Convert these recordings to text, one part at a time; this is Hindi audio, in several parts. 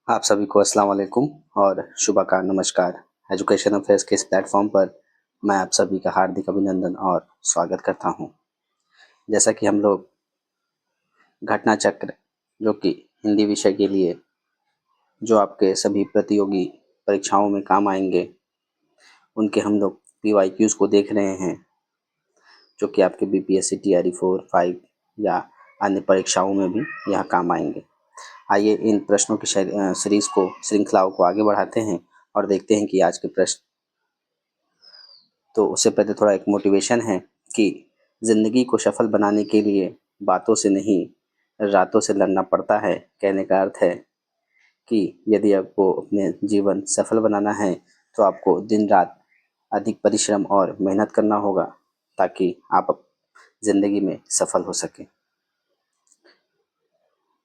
आप सभी को अस्सलाम वालेकुम और शुभकार नमस्कार। एजुकेशन अफेयर्स के इस प्लेटफॉर्म पर मैं आप सभी का हार्दिक अभिनंदन और स्वागत करता हूं। जैसा कि हम लोग घटना चक्र, जो कि हिंदी विषय के लिए जो आपके सभी प्रतियोगी परीक्षाओं में काम आएंगे, उनके हम लोग PYQs को देख रहे हैं, जो कि आपके BPSC TRE 4, 5 या अन्य परीक्षाओं में भी यह काम आएंगे। आइए इन प्रश्नों की सीरीज को, श्रृंखलाओं को आगे बढ़ाते हैं और देखते हैं कि आज के प्रश्न। तो उससे पहले थोड़ा एक मोटिवेशन है कि ज़िंदगी को सफल बनाने के लिए बातों से नहीं, रातों से लड़ना पड़ता है। कहने का अर्थ है कि यदि आपको अपने जीवन सफल बनाना है तो आपको दिन रात अधिक परिश्रम और मेहनत करना होगा, ताकि आप ज़िंदगी में सफल हो सकें।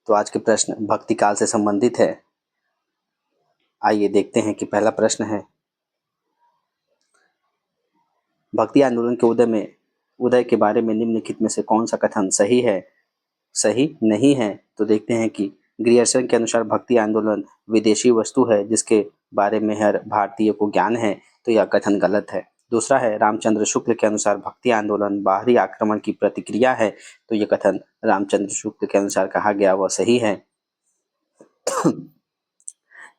तो आज के प्रश्न भक्ति काल से संबंधित है। आइए देखते हैं कि पहला प्रश्न है, भक्ति आंदोलन के उदय के बारे में निम्नलिखित में से कौन सा कथन सही है, सही नहीं है। तो देखते हैं कि ग्रियर्सन के अनुसार भक्ति आंदोलन विदेशी वस्तु है जिसके बारे में हर भारतीय को ज्ञान है, तो यह कथन गलत है। दूसरा है, रामचंद्र शुक्ल के अनुसार भक्ति आंदोलन बाहरी आक्रमण की प्रतिक्रिया है, तो यह कथन रामचंद्र शुक्ल के अनुसार कहा गया वह सही है।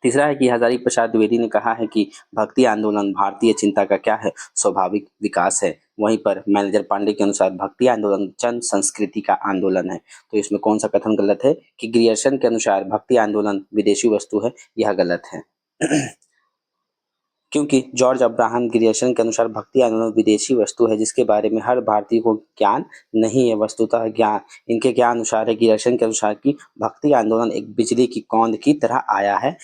तीसरा है कि हजारी प्रसाद द्विवेदी ने कहा है कि भक्ति आंदोलन भारतीय चिंता का क्या है, स्वाभाविक विकास है। वहीं पर मैनेजर पांडे के अनुसार भक्ति आंदोलन जन संस्कृति का आंदोलन है। तो इसमें कौन सा कथन गलत है कि ग्रियर्सन के अनुसार भक्ति आंदोलन विदेशी वस्तु है, यह गलत है। क्योंकि जॉर्ज अब्राहम ग्रियर्सन के अनुसार भक्ति आंदोलन विदेशी वस्तु है जिसके बारे में हर भारतीय को ज्ञान नहीं है। वस्तुतः ज्ञान इनके ज्ञान अनुसार है, ग्रियर्सन के अनुसार कि भक्ति आंदोलन एक बिजली की कौंध की तरह आया है।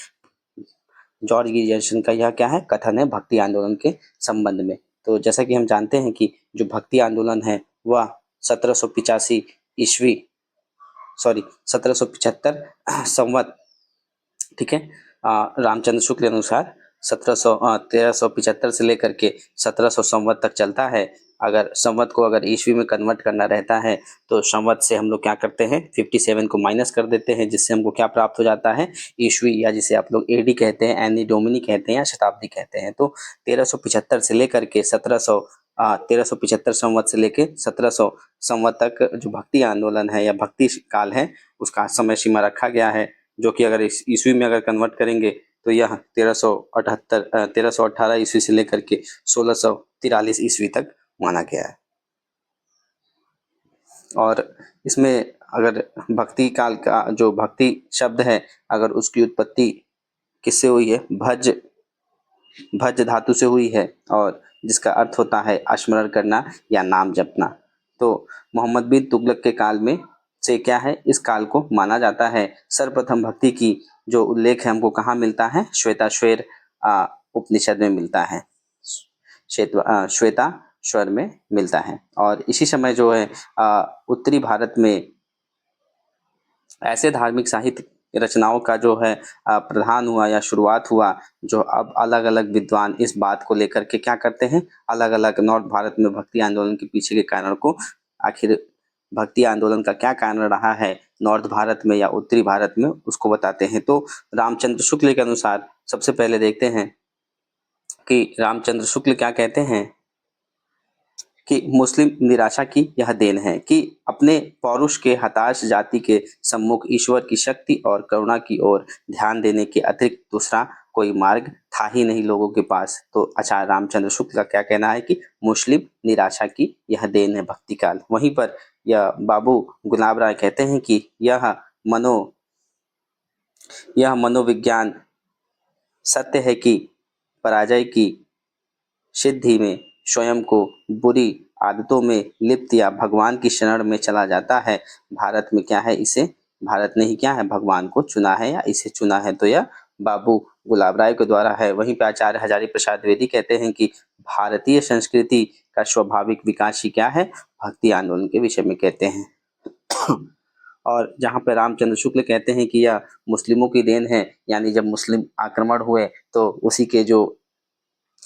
जॉर्ज ग्रियर्सन का यह क्या है, कथन है भक्ति आंदोलन के संबंध में। तो जैसा कि हम जानते हैं कि जो भक्ति आंदोलन है वह 1785 ईस्वी 1775 संवत, ठीक है, रामचंद्र शुक्ल के अनुसार 1375 से लेकर के 1700 संवत तक चलता है। अगर संवत को अगर ईस्वी में कन्वर्ट करना रहता है तो संवत से हम लोग क्या करते हैं, 57 को माइनस कर देते हैं, जिससे हमको क्या प्राप्त हो जाता है, ईस्वी, या जिसे आप लोग एडी कहते हैं, एनी डोमिनी कहते हैं या शताब्दी कहते हैं। तो 1375 से लेकर के 1375 संवत से लेकर 1700 संवत तक जो भक्ति आंदोलन है या भक्ति काल है, उसका समय सीमा रखा गया है, जो कि अगर इस ईस्वी में अगर कन्वर्ट करेंगे तो यह 1318 ईस्वी से लेकर के 1643 ईस्वी तक माना गया है। और इसमें अगर भक्ति काल का जो भक्ति शब्द है, अगर उसकी उत्पत्ति किससे हुई है, भज धातु से हुई है, और जिसका अर्थ होता है स्मरण करना या नाम जपना। तो मोहम्मद बिन तुगलक के काल में से क्या है, इस काल को माना जाता है। सर्वप्रथम भक्ति की जो उल्लेख है हमको कहाँ मिलता है, श्वेताश्वर उपनिषद में मिलता है, श्वेता स्वर में मिलता है। और इसी समय जो है उत्तरी भारत में ऐसे धार्मिक साहित्य रचनाओं का जो है प्रधान हुआ या शुरुआत हुआ, जो अब अलग अलग विद्वान इस बात को लेकर के क्या करते हैं, अलग अलग नॉर्थ भारत में भक्ति आंदोलन के पीछे के कारण को, आखिर भक्ति आंदोलन का क्या कारण रहा है नॉर्थ भारत में या उत्तरी भारत में, उसको बताते हैं। तो रामचंद्र शुक्ल के अनुसार सबसे पहले देखते हैं कि रामचंद्र शुक्ल क्या कहते हैं कि मुस्लिम निराशा की यह देन है कि अपने पौरुष के हताश जाति के सम्मुख ईश्वर की शक्ति और करुणा की ओर ध्यान देने के अतिरिक्त दूसरा कोई मार्ग था ही नहीं लोगों के पास। तो आचार्य रामचंद्र शुक्ल का क्या कहना है कि मुस्लिम निराशा की यह देन है भक्ति काल। वहीं पर यह बाबू गुलाब राय कहते हैं कि यह मनोविज्ञान सत्य है कि पराजय की सिद्धि में स्वयं को बुरी आदतों में लिप्त या भगवान की शरण में चला जाता है। भारत में क्या है, इसे भारत ने ही क्या है, भगवान को चुना है या इसे चुना है। तो यह बाबू गुलाब राय के द्वारा है। वहीं पे आचार्य हजारी प्रसाद द्विवेदी कहते हैं कि भारतीय संस्कृति का स्वाभाविक विकास ही क्या है, भक्ति आंदोलन के विषय में कहते हैं। और जहाँ पे रामचंद्र शुक्ल कहते हैं कि यह मुस्लिमों की देन है, यानी जब मुस्लिम आक्रमण हुए तो उसी के जो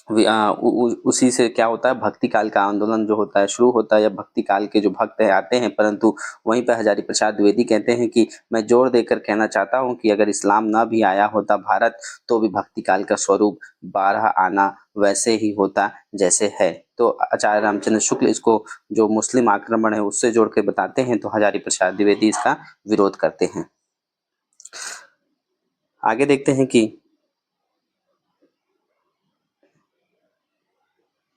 उसी से क्या होता है, भक्ति काल का आंदोलन जो होता है शुरू होता है, या भक्ति काल के जो भक्त है आते हैं। परंतु वहीं पर हजारी प्रसाद द्विवेदी कहते हैं कि मैं जोर देकर कहना चाहता हूं कि अगर इस्लाम ना भी आया होता भारत, तो भी भक्ति काल का स्वरूप बारह आना वैसे ही होता जैसे है। तो आचार्य रामचंद्र शुक्ल इसको जो मुस्लिम आक्रमण है उससे जोड़ के बताते हैं, तो हजारी प्रसाद द्विवेदी इसका विरोध करते हैं। आगे देखते हैं कि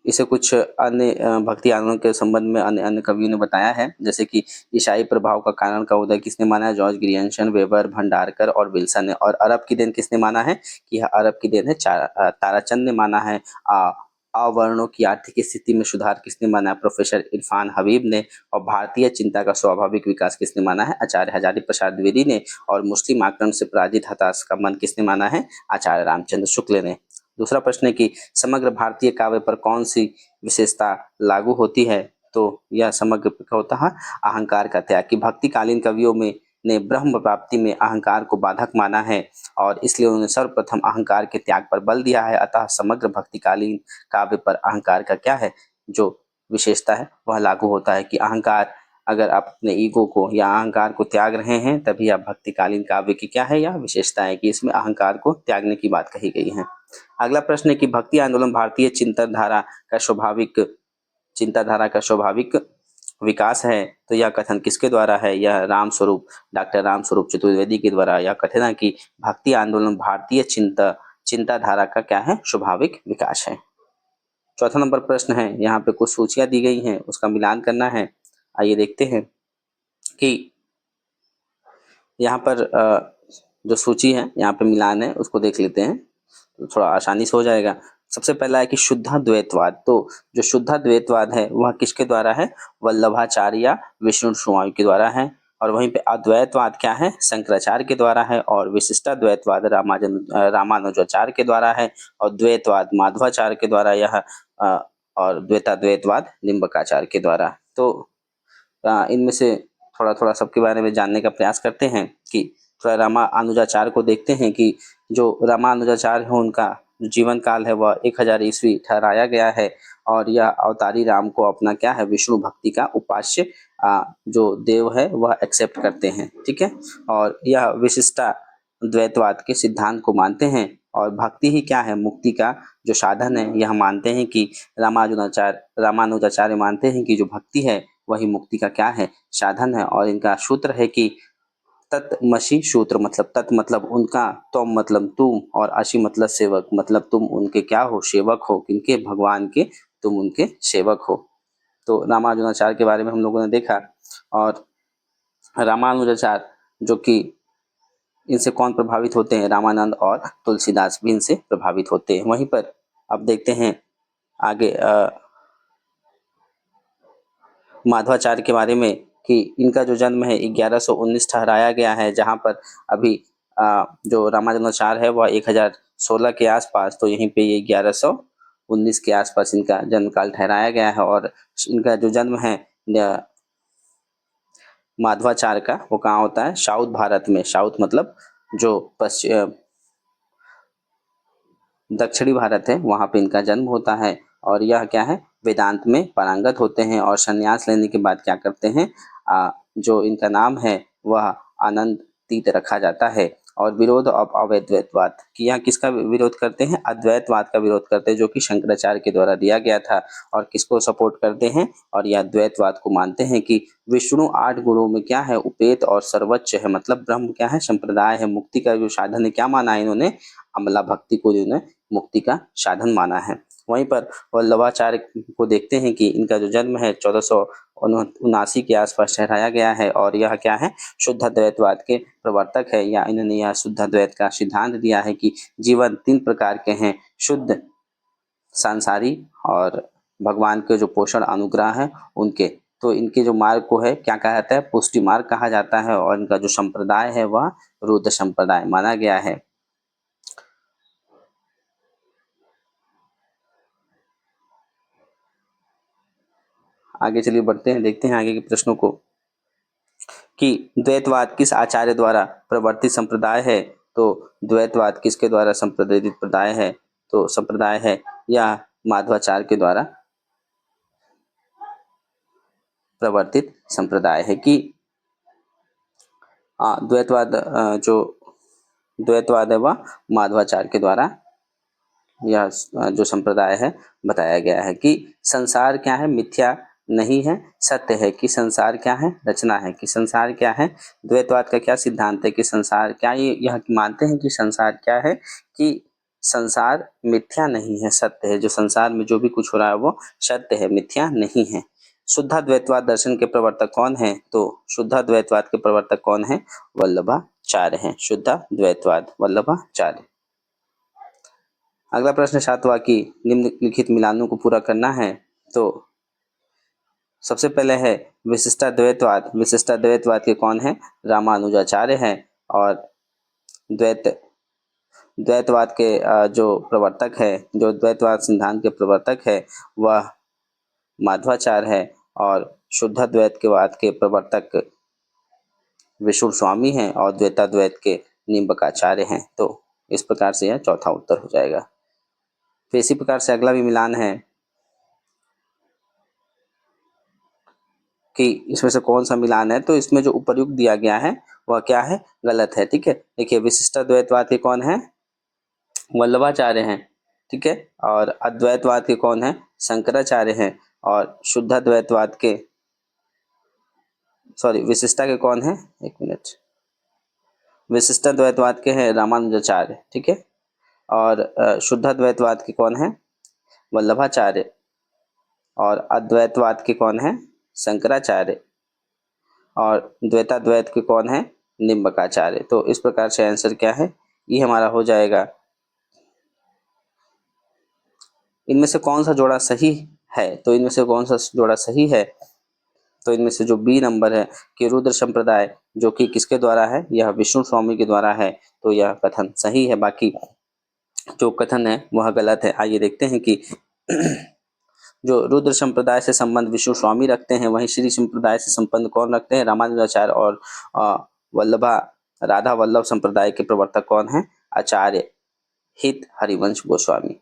इसे कुछ अन्य भक्ति आंदोलन के संबंध में अन्य अन्य कवियों ने बताया है, जैसे कि ईसाई प्रभाव का कारण का उदय किसने माना है, जॉर्ज ग्रियर्सन, वेबर, भंडारकर और विल्सन ने। और अरब की देन किसने माना है कि यह अरब की देन है, ताराचंद ने माना है। अवर्णों की आर्थिक स्थिति में सुधार किसने माना है, प्रोफेसर इरफान हबीब ने। और भारतीय चिंता का स्वाभाविक विकास किसने माना है, आचार्य हजारी प्रसाद द्विवेदी ने। और मुस्लिम आक्रमण से पराजित हताश का मन किसने माना है, आचार्य रामचंद्र शुक्ल ने। दूसरा प्रश्न है कि समग्र भारतीय काव्य पर कौन सी विशेषता लागू होती है, तो यह समग्र क्या होता है, अहंकार का त्याग। कि भक्तिकालीन कवियों में ने ब्रह्म प्राप्ति में अहंकार को बाधक माना है, और इसलिए उन्होंने सर्वप्रथम अहंकार के त्याग पर बल दिया है। अतः समग्र भक्तिकालीन काव्य पर अहंकार का क्या है, जो विशेषता है वह लागू होता है। कि अहंकार, अगर आप अपने ईगो को या अहंकार को त्याग रहे हैं, तभी आप भक्तिकालीन काव्य की क्या है, यह विशेषता है कि इसमें अहंकार को त्यागने की बात कही गई है। अगला प्रश्न है कि भक्ति आंदोलन भारतीय चिंताधारा का स्वाभाविक विकास है, तो यह कथन किसके द्वारा है, यह रामस्वरूप, डॉक्टर रामस्वरूप चतुर्वेदी के द्वारा यह कथन है कि भक्ति आंदोलन भारतीय चिंताधारा का क्या है, स्वाभाविक विकास है। चौथा नंबर प्रश्न है, यहाँ पे कुछ सूचियां दी गई हैं, उसका मिलान करना है। आइए देखते हैं कि यहाँ पर जो सूची है, यहाँ पे मिलान है, उसको देख लेते हैं तो थोड़ा आसानी से हो जाएगा। सबसे पहला है कि शुद्धाद्वैतवाद। तो जो शुद्धाद्वैतवाद है वह किसके द्वारा है, वल्लभाचार्य या विष्णु स्वामी के द्वारा है। और वहीं पे अद्वैतवाद क्या है, शंकराचार्य के द्वारा है। और विशिष्टाद्वैतवाद रामानुजाचार्य के द्वारा है। और द्वैतवाद माधवाचार्य के द्वारा यह और द्वैताद्वैतवाद निम्बकाचार्य के द्वारा। तो इनमें से थोड़ा थोड़ा सबके बारे में जानने का प्रयास करते हैं। कि थोड़ा रामानुजाचार्य को देखते हैं कि जो रामानुजाचार्य है उनका जो जीवन काल है वह 1000 ईस्वी ठहराया गया है। और यह अवतारी राम को अपना क्या है, विष्णु भक्ति का उपास्य जो देव है वह एक्सेप्ट करते हैं, ठीक है। और यह विशिष्टा द्वैतवाद के सिद्धांत को मानते हैं। और भक्ति ही क्या है, मुक्ति का जो साधन है, यह मानते हैं कि रामानुजाचार्य मानते हैं कि जो भक्ति है वही मुक्ति का क्या है, साधन है। और इनका सूत्र है कि तत्मसी सूत्र, मतलब तत् मतलब उनका, तुम मतलब तुम, और असी मतलब सेवक, मतलब तुम उनके क्या हो, सेवक हो। किनके, भगवान के, तुम उनके सेवक हो। तो रामानुजाचार्य के बारे में हम लोगों ने देखा। और रामानुजाचार्य जो कि इनसे कौन प्रभावित होते हैं, रामानंद और तुलसीदास भी इनसे प्रभावित होते हैं। वहीं पर अब देखते हैं आगे माधवाचार्य के बारे में कि इनका जो जन्म है 1119 ठहराया गया है, जहाँ पर अभी जो रामानुजाचार्य है वह 1016 के आसपास, तो यहीं पे ये 1119 के आसपास इनका जन्म काल ठहराया गया है। और इनका जो जन्म है माधवाचार्य का, वो कहाँ होता है, साउथ भारत में। साउथ मतलब जो दक्षिणी भारत है, वहाँ पे इनका जन्म होता है। और यह क्या है, वेदांत में पारंगत होते हैं। और संन्यास लेने के बाद क्या करते हैं, जो इनका नाम है वह आनंद तीत रखा जाता है। और विरोध ऑफ अवैधवाद कि यहाँ किसका विरोध करते हैं, अद्वैतवाद का विरोध करते हैं, जो कि शंकराचार्य के द्वारा दिया गया था। और किसको सपोर्ट करते हैं, और यह द्वैतवाद को मानते हैं कि विष्णु 8 गुणों में क्या है, उपेत और सर्वोच्च है, मतलब ब्रह्म क्या है, संप्रदाय है। मुक्ति का जो साधन है क्या माना है इन्होंने, अमला भक्ति को इन्होंने मुक्ति का साधन माना है। वहीं पर वल्लभाचार्य को देखते हैं कि इनका जो जन्म है 1479 के आसपास ठहराया गया है। और यह क्या है, शुद्ध द्वैतवाद के प्रवर्तक है। या इन्होंने यह शुद्ध द्वैत का सिद्धांत दिया है कि जीवन 3 प्रकार के हैं, शुद्ध, सांसारी और भगवान के जो पोषण अनुग्रह है उनके। तो इनके जो मार्ग को है क्या कहा जाता है, पुष्टि मार्ग कहा जाता है। और इनका जो संप्रदाय है वह रुद्र संप्रदाय माना गया है। आगे चलिए बढ़ते हैं, देखते हैं आगे के प्रश्नों को कि द्वैतवाद किस आचार्य द्वारा प्रवर्तित संप्रदाय है। तो द्वैतवाद किसके द्वारा संप्रदाय है, तो संप्रदाय है यह माध्वाचार्य के द्वारा प्रवर्तित संप्रदाय है कि द्वैतवाद जो द्वैतवाद है वह माध्वाचार्य के द्वारा यह जो संप्रदाय है बताया गया है कि संसार क्या है, मिथ्या नहीं है, सत्य है। कि संसार क्या है, रचना है। कि संसार क्या है, द्वैतवाद का क्या सिद्धांत है कि संसार क्या, ये यह मानते हैं कि संसार क्या है, कि संसार मिथ्या नहीं है, सत्य है। जो संसार में जो भी कुछ हो रहा है वो सत्य है, मिथ्या नहीं है। शुद्धाद्वैतवाद दर्शन के प्रवर्तक कौन है, तो शुद्धाद्वैतवाद के प्रवर्तक कौन है, वल्लभाचार्य हैं। शुद्धाद्वैतवाद वल्लभाचार्य। अगला प्रश्न 7वां कि निम्नलिखित मिलानों को पूरा करना है। तो सबसे पहले है विशिष्टाद्वैतवाद। विशिष्टाद्वैतवाद के कौन है, रामानुजाचार्य हैं। और द्वैतवाद के जो प्रवर्तक है, जो द्वैतवाद सिद्धांत के प्रवर्तक है वह माध्वाचार्य है। और शुद्धाद्वैत के वाद के प्रवर्तक विष्णु स्वामी हैं और द्वैताद्वैत के निम्बकाचार्य हैं। तो इस प्रकार से यह चौथा उत्तर हो जाएगा। तो इसी प्रकार से अगला भी मिलान है कि इसमें से कौन सा मिलान है। तो इसमें जो उपर्युक्त दिया गया है वह क्या है, गलत है। ठीक है, देखिए विशिष्टाद्वैतवाद के कौन है, वल्लभाचार्य हैं। ठीक है, और अद्वैतवाद के कौन है, शंकराचार्य हैं। और शुद्धाद्वैतवाद के विशिष्टा के कौन है, एक मिनट, विशिष्टाद्वैतवाद के हैं रामानुजाचार्य। ठीक है, और शुद्धाद्वैतवाद के कौन है, वल्लभाचार्य। और अद्वैतवाद के कौन है, शंकराचार्य। और द्वैताद्वैत के कौन है, निम्बकाचार्य। तो इस प्रकार से आंसर क्या है, ये हमारा हो जाएगा। इनमें से कौन सा जोड़ा सही है, तो इनमें से कौन सा जोड़ा सही है, तो इनमें से जो बी नंबर है कि रुद्र संप्रदाय जो कि किसके द्वारा है, यह विष्णु स्वामी के द्वारा है। तो यह कथन सही है, बाकी जो कथन है वह गलत है। आइए देखते हैं कि जो रुद्र संप्रदाय से संबंध विष्णु स्वामी रखते हैं, वहीं श्री संप्रदाय से संबंध कौन रखते हैं, रामानुजाचार्य। और वल्लभा राधा वल्लभ संप्रदाय के प्रवर्तक कौन है, आचार्य हित हरिवंश गोस्वामी।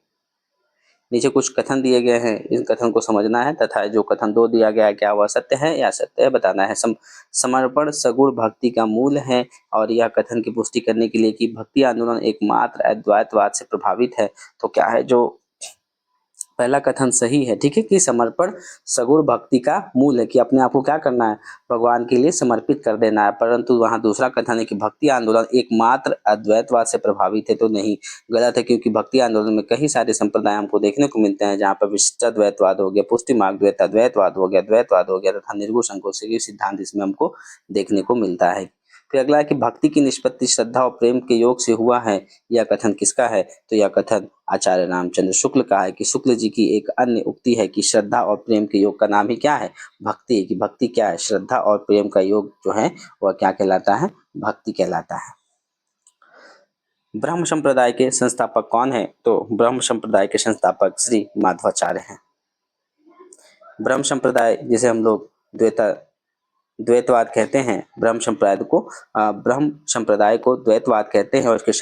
नीचे कुछ कथन दिए गए हैं, इन कथन को समझना है तथा जो कथन 2 दिया गया है क्या वह सत्य है या असत्य है बताना है। समर्पण सगुण भक्ति का मूल है। और यह कथन की पुष्टि करने के लिए कि भक्ति आंदोलन एकमात्र अद्वैतवाद से प्रभावित है। तो क्या है, जो पहला कथन सही है। ठीक है, कि समर्पण सगुण भक्ति का मूल है, कि अपने आप को क्या करना है, भगवान के लिए समर्पित कर देना है। परंतु वहाँ दूसरा कथन है कि भक्ति आंदोलन एकमात्र अद्वैतवाद से प्रभावित है। तो नहीं, गलत है, क्योंकि भक्ति आंदोलन में कई सारे संप्रदाय हमको देखने को मिलते हैं, जहाँ पर विशिष्टाद्वैतवाद हो गया, पुष्टि मार्ग द्वैतवाद हो गया, द्वैतवाद हो गया तथा निर्गुण संकोच सिद्धांत इसमें हमको देखने को मिलता है। फिर अगला है कि भक्ति की निष्पत्ति श्रद्धा और प्रेम के योग से हुआ है। यह कथन किसका है, तो यह कथन आचार्य रामचंद्र शुक्ल का है। कि शुक्ल जी की एक अन्य उक्ति है कि श्रद्धा और प्रेम के योग का नाम ही क्या है, भक्ति। कि भक्ति क्या है, श्रद्धा और प्रेम का योग जो है वह क्या कहलाता है, भक्ति कहलाता है। ब्रह्म संप्रदाय के संस्थापक कौन है, तो ब्रह्म संप्रदाय के संस्थापक श्री माधवाचार्य हैं। ब्रह्म संप्रदाय जिसे हम लोग द्वैतवाद कहते हैं, ब्रह्म संप्रदाय को द्वैतवाद कहते हैं। और इसके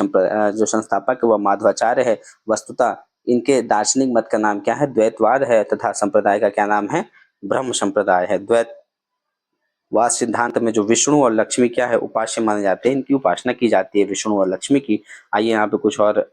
जो संस्थापक है वह माधवाचार्य है। वस्तुतः इनके दार्शनिक मत का नाम क्या है, द्वैतवाद है, तथा संप्रदाय का क्या नाम है, ब्रह्म संप्रदाय है। द्वैतवाद सिद्धांत में जो विष्णु और लक्ष्मी क्या है, उपास्य माने जाते हैं, इनकी उपासना की जाती है विष्णु और लक्ष्मी की। आइए यहाँ पे कुछ और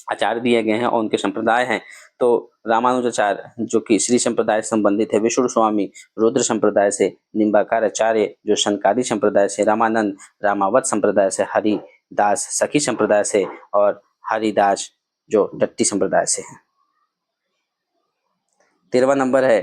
आचार्य दिए गए हैं और उनके संप्रदाय हैं। तो रामानुजाचार्य जो कि श्री संप्रदाय से संबंधित है, विष्णु स्वामी रुद्र संप्रदाय से, निम्बाकार आचार्य जो शंकादी संप्रदाय से, रामानंद रामावत संप्रदाय से, हरिदास सखी संप्रदाय से, और हरिदास जो दट्टी संप्रदाय से है। 13वां नंबर है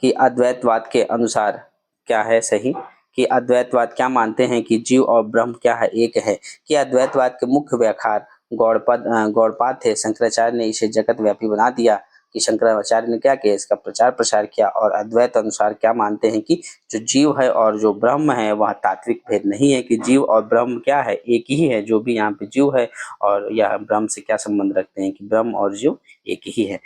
कि अद्वैतवाद के अनुसार क्या है सही। कि अद्वैतवाद क्या मानते हैं कि जीव और ब्रह्म क्या है, एक है। कि अद्वैतवाद के मुख्य व्याख्यार गौड़पाद थे। शंकराचार्य ने इसे जगत व्यापी बना दिया। कि शंकराचार्य ने क्या किया, इसका प्रचार प्रसार किया। और अद्वैत अनुसार क्या मानते हैं कि जो जीव है और जो ब्रह्म है वह तात्विक भेद नहीं है। कि जीव और ब्रह्म क्या है, एक ही है। जो भी यहाँ पे जीव है और यह ब्रह्म से क्या संबंध रखते हैं, कि ब्रह्म और जीव एक ही है।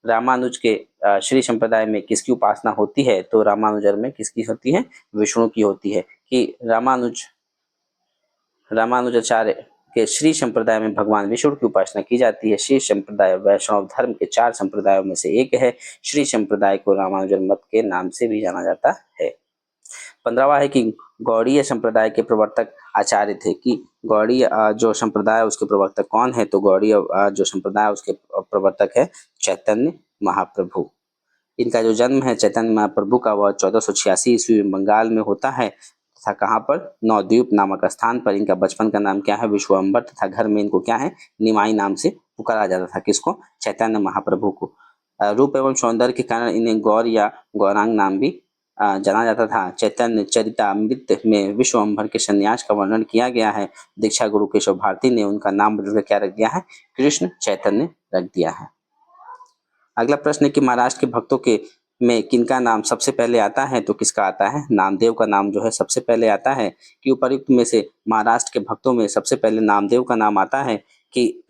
रामानुज के श्री संप्रदाय में किसकी उपासना होती है, तो रामानुजर में किसकी होती है, विष्णु की होती है। कि रामानुजाचार्य के श्री संप्रदाय में भगवान विष्णु की उपासना की जाती है। श्री संप्रदाय वैष्णव धर्म के 4 संप्रदायों में से एक है। श्री संप्रदाय को रामानुजन मत के नाम से भी जाना जाता है। 15वां है कि गौड़ीय संप्रदाय के प्रवर्तक आचार्य थे। कि गौड़ीय जो संप्रदाय है उसके प्रवर्तक कौन है, तो गौड़ीय जो संप्रदाय है उसके प्रवर्तक है चैतन्य महाप्रभु। इनका जो जन्म है चैतन्य महाप्रभु का वह 1486 ईस्वी में बंगाल में होता है तथा कहाँ पर, नवद्वीप नामक स्थान पर। इनका बचपन का नाम क्या है, विश्वम्भर, तथा घर में इनको क्या है, निमाई नाम से पुकारा जाता था। किसको, चैतन्य महाप्रभु को। रूप एवं सौंदर्य के कारण इन्हें गौर या गौरांग नाम भी जाना जाता था। चैतन्य चरितामृत में विश्वम्भर के संन्यास का वर्णन किया गया है। दीक्षा गुरु केशव भारती ने उनका नाम बदलकर क्या रख दिया है, कृष्ण चैतन्य रख दिया है। अगला प्रश्न है कि महाराष्ट्र के भक्तों के में किनका नाम सबसे पहले आता है, तो किसका आता है, नामदेव का नाम जो है सबसे पहले आता है। कि उपर्युक्त में से महाराष्ट्र के भक्तों में सबसे पहले नामदेव का नाम आता है। कि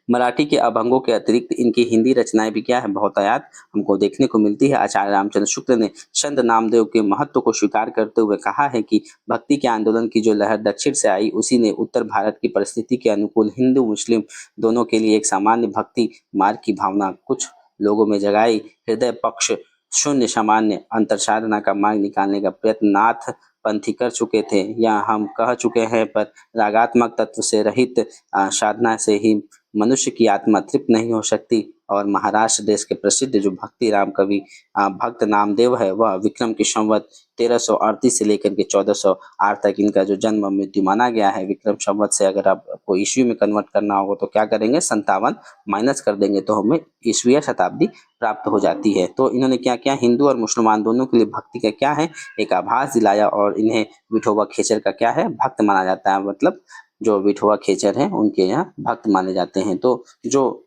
मराठी के अभंगों के अतिरिक्त इनकी हिंदी रचनाएं भी क्या है, बहुतायत हमको देखने को मिलती है। आचार्य रामचंद्र शुक्ल ने संत नामदेव के महत्व को स्वीकार करते हुए कहा है कि भक्ति के आंदोलन की जो लहर दक्षिण से आई, उसी ने उत्तर भारत की परिस्थिति के अनुकूल हिंदू मुस्लिम दोनों के लिए एक सामान्य भक्ति मार्ग की भावना कुछ लोगों में जगाई। हृदय पक्ष शून्य सामान्य अंतर साधना का मार्ग निकालने का प्रयत्न नाथ पंथी कर चुके थे, या हम कह चुके हैं, पर रागात्मक तत्व से रहित साधना से ही मनुष्य की आत्मा तृप्त नहीं हो सकती। और महाराष्ट्र देश के प्रसिद्ध जो भक्ति राम कवि भक्त नामदेव है, वह विक्रम की संवत 1338 से लेकर के 1408 तक इनका जो जन्म मृत्यु माना गया है। विक्रम संवत से अगर आपको ईस्वी में कन्वर्ट करना होगा तो क्या करेंगे, 57 माइनस कर देंगे तो हमें ईस्वी शताब्दी प्राप्त हो जाती है। तो इन्होंने क्या किया, हिंदू और मुसलमान दोनों के लिए भक्ति का क्या है, एक आभास दिलाया, और इन्हें विठोबा खेचर का क्या है, भक्त माना जाता है। मतलब जो विठोबा खेचर हैं उनके यहाँ भक्त माने जाते हैं। तो जो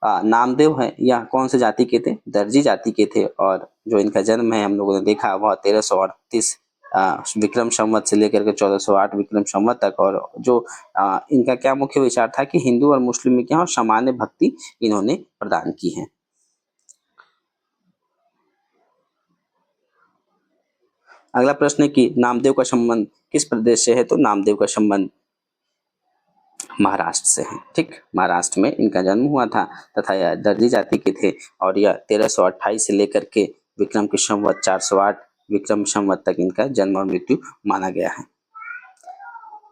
नामदेव है यह कौन से जाति के थे, दर्जी जाति के थे। और जो इनका जन्म है हम लोगों ने देखा वह 1338 विक्रम संवत से लेकर के 1408 विक्रम संवत तक। और जो इनका क्या मुख्य विचार था कि हिंदू और मुस्लिम में क्या सामान्य भक्ति इन्होंने प्रदान की है। अगला प्रश्न है कि नामदेव का संबंध किस प्रदेश से है, तो नामदेव का संबंध महाराष्ट्र से है। ठीक, महाराष्ट्र में इनका जन्म हुआ था तथा यह दर्जी जाति के थे। और यह 1328 से लेकर के विक्रम की संवत 408 विक्रम संवत तक इनका जन्म और मृत्यु माना गया है।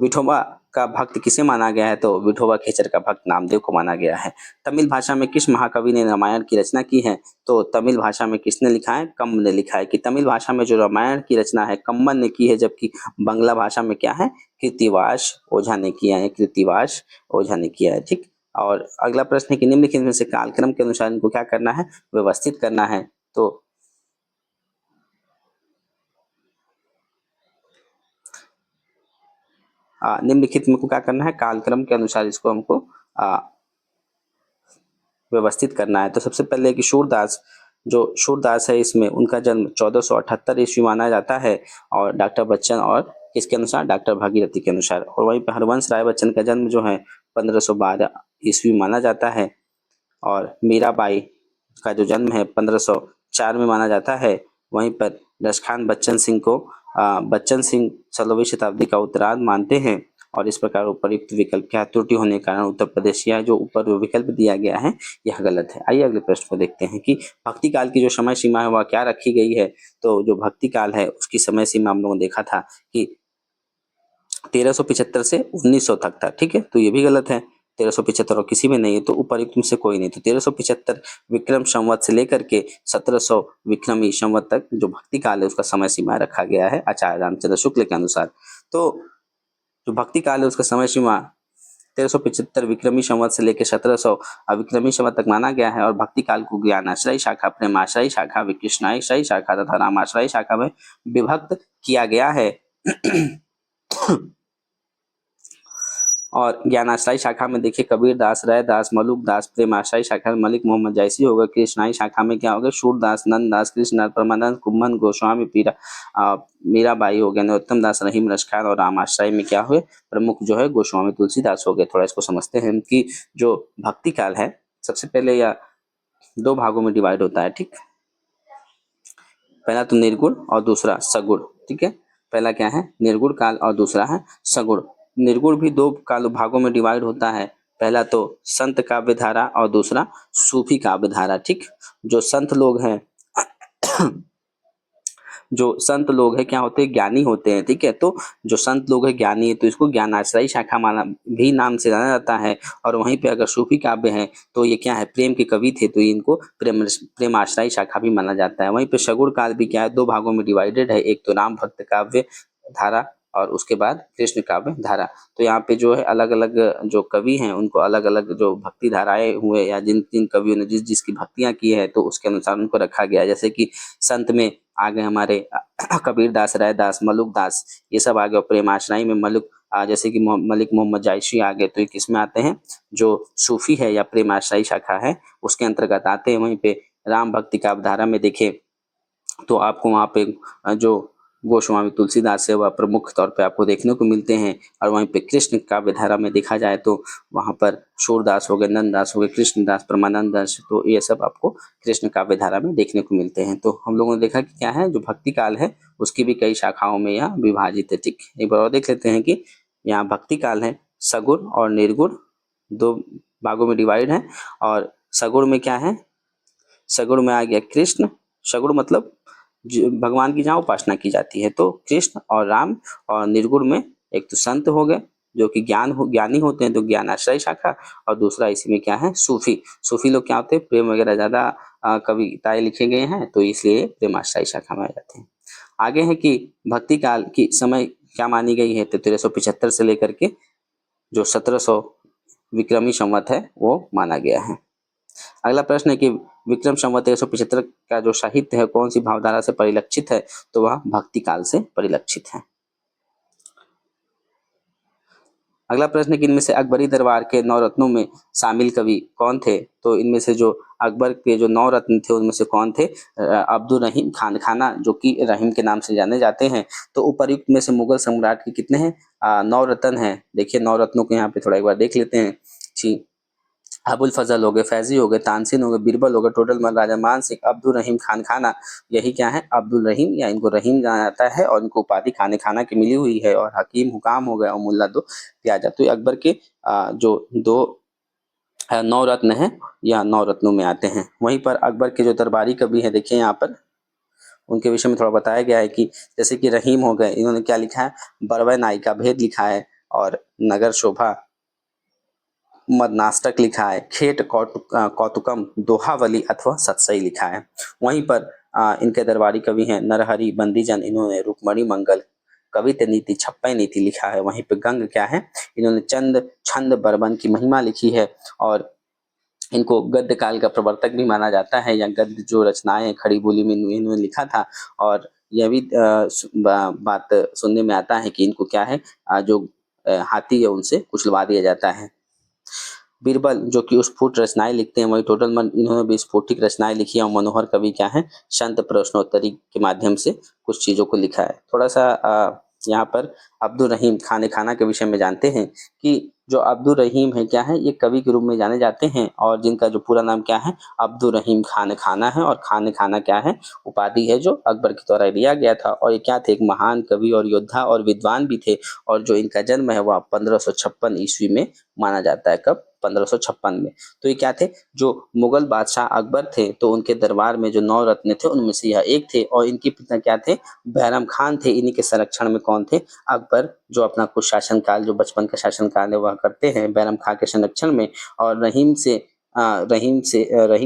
विठोबा का भक्त किसे माना गया है, तो विठोबा खेचर का भक्त नामदेव को माना गया है। तमिल भाषा में किस महाकवि ने रामायण की रचना की है, तो तमिल भाषा में किसने लिखा है, कम्ब ने लिखा है। कि तमिल भाषा में जो रामायण की रचना है कम्बन ने की है, जबकि बांग्ला भाषा में क्या है, कृतिवास ओझा ने किया है, कृतिवास ओझा ने किया है। ठीक, और अगला प्रश्न है कि निम्नलिखित में से कालक्रम के अनुसार इनको क्या करना है, व्यवस्थित करना है। तो निम्नलिखित में को क्या करना है, कालक्रम के अनुसार इसको हमको व्यवस्थित करना है। तो सबसे पहले कि सूरदास, जो सूरदास है इसमें उनका जन्म 1478 ईस्वी माना जाता है। और डॉक्टर बच्चन और किसके अनुसार, डॉक्टर भागीरथी के अनुसार। और वहीं पर हरवंश राय बच्चन का जन्म जो है 1512 ईस्वी माना जाता है। और मीराबाई का जो जन्म है 1504 में माना जाता है। वहीं पर रसखान बच्चन सिंह को बच्चन सिंह 16वीं शताब्दी का उत्तरार्ध मानते हैं। और इस प्रकार उपयुक्त विकल्प क्या त्रुटि होने के कारण उत्तर प्रदेश या जो ऊपर विकल्प दिया गया है यह गलत है। आइए अगले प्रश्न को देखते हैं कि भक्ति काल की जो समय सीमा है वह क्या रखी गई है। तो जो भक्ति काल है उसकी समय सीमा हम लोगों ने देखा था कि 1375 से 1900 तक था। ठीक है, तो ये भी गलत है। 1375 और किसी में नहीं है, तो उपर्युक्त में से कोई नहीं। तो 1375 विक्रम संवत से लेकर के 1700 विक्रमी संवत तक जो भक्ति काल है उसका समय सीमा रखा गया है आचार्य रामचंद्र शुक्ल के अनुसार। तो जो भक्ति काल है उसका समय सीमा 1375 विक्रमी संवत से लेकर 1700 विक्रमी संवत तक माना गया है। और भक्ति काल को ज्ञानाश्रय शाखा, प्रेमाश्रय शाखा, विकृष्णाश्रय शाखा तथा रामाश्रय शाखा में विभक्त किया गया है। और ज्ञानाश्रय शाखा में देखिए कबीर दास, रैदास, मलुक दास। प्रेमाश्रय शाखा में मलिक मोहम्मद जैसी होगा। कृष्णाई शाखा में क्या होगा, सूरदास, नंददास, कृष्णदास, परमानंद, कुम्भन, गोस्वामी, पीरा मीराबाई हो गया, नरोत्तम दास, रहीम, रसखान। और रामाश्रय में क्या हुए, प्रमुख जो है गोस्वामी तुलसीदास हो गए। थोड़ा इसको समझते हैं कि जो भक्ति काल है सबसे पहले यह 2 भागों में डिवाइड होता है। ठीक, पहला तो निर्गुण और दूसरा सगुण। ठीक है, पहला क्या है, निर्गुण काल और दूसरा है सगुण निर्गुण भी दो भागों में डिवाइड होता है। पहला तो संत काव्य धारा और दूसरा सूफी काव्य धारा। ठीक, जो संत लोग हैं जो संत लोग हैं क्या होते हैं, ज्ञानी होते हैं। ठीक है, तो जो संत लोग हैं ज्ञानी है तो इसको ज्ञानाश्रयी शाखा माना भी नाम से जाना जाता है। और वहीं पे अगर सूफी काव्य है तो ये क्या है, प्रेम के कवि थे तो इनको प्रेमाश्रयी शाखा भी माना जाता है। वहीं पे सगुण काल भी क्या है, दो भागों में डिवाइडेड है, एक तो राम भक्त काव्य धारा और उसके बाद कृष्ण काव्य धारा। तो यहाँ पे जो है अलग अलग जो कवि हैं उनको अलग अलग जो भक्ति धाराएं हुए या जिन जिन कवियों ने जिस जिसकी भक्तियां की है तो उसके अनुसार उनको रखा गया है। जैसे कि संत में आ गए हमारे कबीर दास, रैदास, मलुक दास, ये सब आ गए। प्रेमाश्रयी में मलिक जैसे कि मलिक मोहम्मद जायसी आ गए, तो ये किस में आते हैं, जो सूफी है या प्रेमाश्रयी शाखा है उसके अंतर्गत आते हैं। वहीं पे राम भक्ति काव्य धारा में देखें तो आपको वहाँ पे जो गोस्वामी तुलसीदास है वह प्रमुख तौर पे आपको देखने को मिलते हैं। और वहीं पे कृष्ण काव्य धारा में देखा जाए तो वहाँ पर सूरदास हो गए, नंददास हो गए, कृष्णदास, परमानंद दास, तो ये सब आपको कृष्ण काव्य धारा में देखने को मिलते हैं। तो हम लोगों ने देखा कि क्या है, जो भक्ति काल है उसकी भी कई शाखाओं में यह विभाजित है। ठीक, एक बार और देख लेते हैं कि यहाँ भक्ति काल है, सगुण और निर्गुण दो भागों में डिवाइड है। और सगुण में क्या है, सगुण में आ गया कृष्ण। सगुण मतलब भगवान की जहाँ उपासना की जाती है, तो कृष्ण और राम। और निर्गुण में एक तो संत हो गए जो कि ज्ञानी होते हैं तो ज्ञानाश्रय शाखा। और दूसरा इसी में क्या है, सूफी। सूफी लोग क्या होते हैं, प्रेम वगैरह ज्यादा कविताएं लिखे गए हैं तो इसलिए प्रेमाश्रय शाखा में आ जाते हैं। आगे है कि भक्ति काल की समय क्या मानी गई है, तो 1375 से लेकर के जो 1700 विक्रमी संवत है वो माना गया है। अगला प्रश्न है कि विक्रम संवत 1375 का जो साहित्य है कौन सी भावधारा से परिलक्षित है, तो वह भक्ति काल से परिलक्षित है। अगला प्रश्न है कि इनमें से अकबरी दरबार के 9 रत्नों में शामिल कवि कौन थे, तो इनमें से जो अकबर के जो 9 रत्न थे उनमें से कौन थे, अब्दुल रहीम खान खाना, जो कि रहीम के नाम से जाने जाते हैं। तो उपर्युक्त में से मुगल सम्राट के कितने हैं, 9 रत्न हैं। देखिए 9 रत्नों को यहाँ पे थोड़ा एक बार देख लेते हैं। जी, अबुल फजल हो गए, फैजी हो गए, तानसेन हो गए, बीरबल हो गए, टोडर मल, राजा मान सिंह, अब्दुल रहीम खान खाना। यही क्या है, अब्दुल रहीम या इनको रहीम जाना जाता है और इनको उपाधि खाने खाना की मिली हुई है। और हकीम हुकाम हो गए और मुल्ला दो प्याजा। तो ये अकबर के जो दो 9 रत्न हैं या 9 रत्नों में आते हैं। वहीं पर अकबर के जो दरबारी कवि है देखिए यहाँ पर उनके विषय में थोड़ा बताया गया है कि जैसे कि रहीम हो गए, इन्होंने क्या लिखा है, बरवै नाई का भेद लिखा है और नगर शोभा मदनाष्टक लिखा है, खेट कौतुकम दोहावली अथवा सतसई लिखा है। वहीं पर इनके दरबारी कवि हैं नरहरि बंदीजन, इन्होंने रुक्मणी मंगल कवित नीति छप्पै नीति लिखा है। वहीं पे गंग क्या है, इन्होंने चंद छंद बरबन की महिमा लिखी है। और इनको गद्य काल का प्रवर्तक भी माना जाता है, या गद्य जो रचनाएं खड़ी बोली में इन्होंने लिखा था। और यह भी बात सुनने में आता है कि इनको क्या है, जो हाथी है उनसे कुचलवा दिया जाता है। बीरबल जो कि स्फुट रचनाएं लिखते हैं, वही टोटल मन इन्होंने भी स्फुटिक रचनाएं लिखी है। और मनोहर कवि क्या है, संत प्रश्नोत्तरी के माध्यम से कुछ चीजों को लिखा है। थोड़ा सा यहाँ पर अब्दुल रहीम खाने खाना के विषय में जानते हैं कि जो अब्दुल रहीम है क्या है, ये कवि के रूप में जाने जाते हैं और जिनका जो पूरा नाम क्या है, अब्दुल रहीम खान खाना है। और खान खाना क्या है, उपाधि है जो अकबर के द्वारा दिया गया था। और ये क्या थे, एक महान कवि और योद्धा और विद्वान भी थे। और जो इनका जन्म है वह 1556 ईस्वी में माना जाता है। कब, 1556 में। तो ये क्या थे, जो मुगल बादशाह अकबर थे तो उनके दरबार में जो 9 रत्न थे उनमें से यह एक थे। और इनके पिता क्या थे, बैरम खान थे। इन्हीं के संरक्षण में कौन थे, अकबर, जो अपना कुछ शासनकाल जो बचपन का शासनकाल है वह करते हैं बैरम खान के संरक्षण में। और रहीम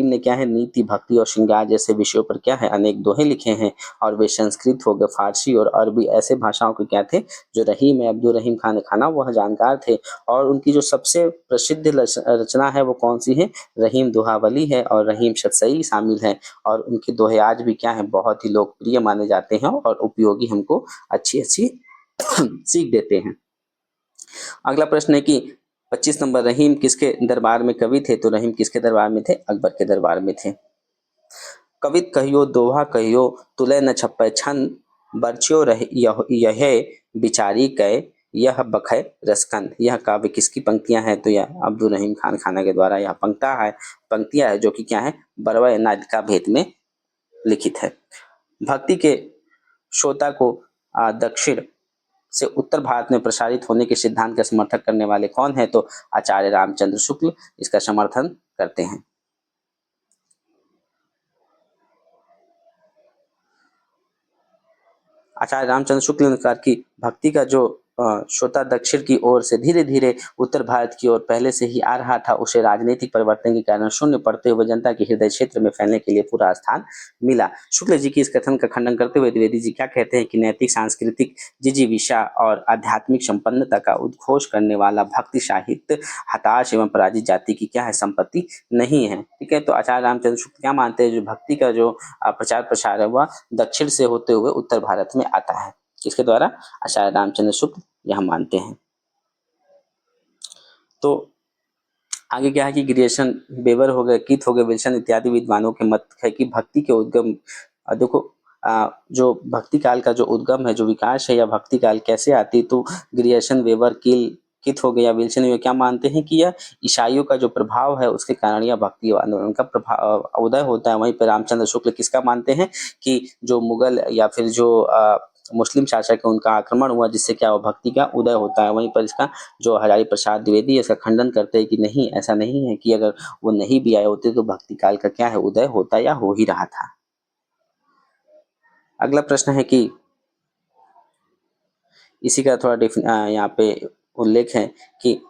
ने क्या है, नीति भक्ति और श्रृंगार जैसे विषयों पर क्या है, अनेक दोहे लिखे हैं। और वे संस्कृत हो गए, फारसी और अरबी ऐसे भाषाओं के क्या थे, जो रहीम है अब्दुल रहीम खान खाना वह जानकार थे। और उनकी जो सबसे प्रसिद्ध रचना है वो कौन सी है, रहीम दोहावली है और रहीम शतसई शामिल है। और उनके दोहे आज भी क्या है, बहुत ही लोकप्रिय माने जाते हैं और उपयोगी, हमको अच्छी अच्छी सीख देते हैं। अगला प्रश्न है कि 25 नंबर, रहीम किसके दरबार में कवि थे, तो रहीम किसके दरबार में थे, अकबर के दरबार में थे। कवित कहियो दोहा कहियो तुलय न छप्पै छन, बरछियो यह बिचारी कै यह बखै रसकन। यह काव्य किसकी पंक्तियां हैं, तो यह अब्दुल रहीम खान खाना के द्वारा यह पंक्तियां है जो कि क्या है, बरवै नाद का भेद में लिखित है। भक्ति के श्रोता को दक्षिण से उत्तर भारत में प्रसारित होने के सिद्धांत का समर्थन करने वाले कौन है? तो आचार्य रामचंद्र शुक्ल इसका समर्थन करते हैं। आचार्य रामचंद्र शुक्ल ने कहा कि भक्ति का जो श्रोता दक्षिण की ओर से धीरे धीरे उत्तर भारत की ओर पहले से ही आ रहा था, उसे राजनीतिक परिवर्तन के कारण शून्य पड़ते हुए जनता के हृदय क्षेत्र में फैलने के लिए पूरा स्थान मिला। शुक्ल जी की इस कथन का खंडन करते हुए द्विवेदी जी क्या कहते हैं कि नैतिक, सांस्कृतिक जिजीविषा और आध्यात्मिक संपन्नता का उद्घोष करने वाला भक्ति साहित्य हताश एवं पराजित जाति की क्या है? संपत्ति नहीं है। ठीक है, तो आचार्य रामचंद्र शुक्ल क्या मानते हैं? जो भक्ति का जो प्रचार प्रसार है वह दक्षिण से होते हुए उत्तर भारत में आता है। किसके द्वारा? आचार्य रामचंद्र शुक्ल यह मानते हैं। तो आगे क्या है कि ग्रियर्सन, वेबर हो गए, कीथ हो गए, विल्सन इत्यादि विद्वानों के मत है कि भक्ति के उद्गम, देखो जो भक्ति काल का जो उद्गम है, जो विकास है, या भक्ति काल कैसे आती, तो ग्रियर्सन, वेबर, कीथ हो गया, विल्सन, ये क्या मानते हैं कि यह ईसाइयों का जो प्रभाव है उसके कारण यह भक्ति आंदोलन का प्रभाव उदय होता है। वहीं पर रामचंद्र शुक्ल किसका मानते हैं कि जो मुगल या फिर जो मुस्लिम शासक है उनका आक्रमण हुआ, जिससे क्या भक्ति का उदय होता है। वहीं पर इसका जो हजारी प्रसाद द्विवेदी इसका खंडन करते हैं कि नहीं, ऐसा नहीं है कि अगर वो नहीं भी आए होते तो भक्ति काल का क्या है? उदय होता या हो ही रहा था। अगला प्रश्न है कि इसी का थोड़ा यहाँ पे उल्लेख है कि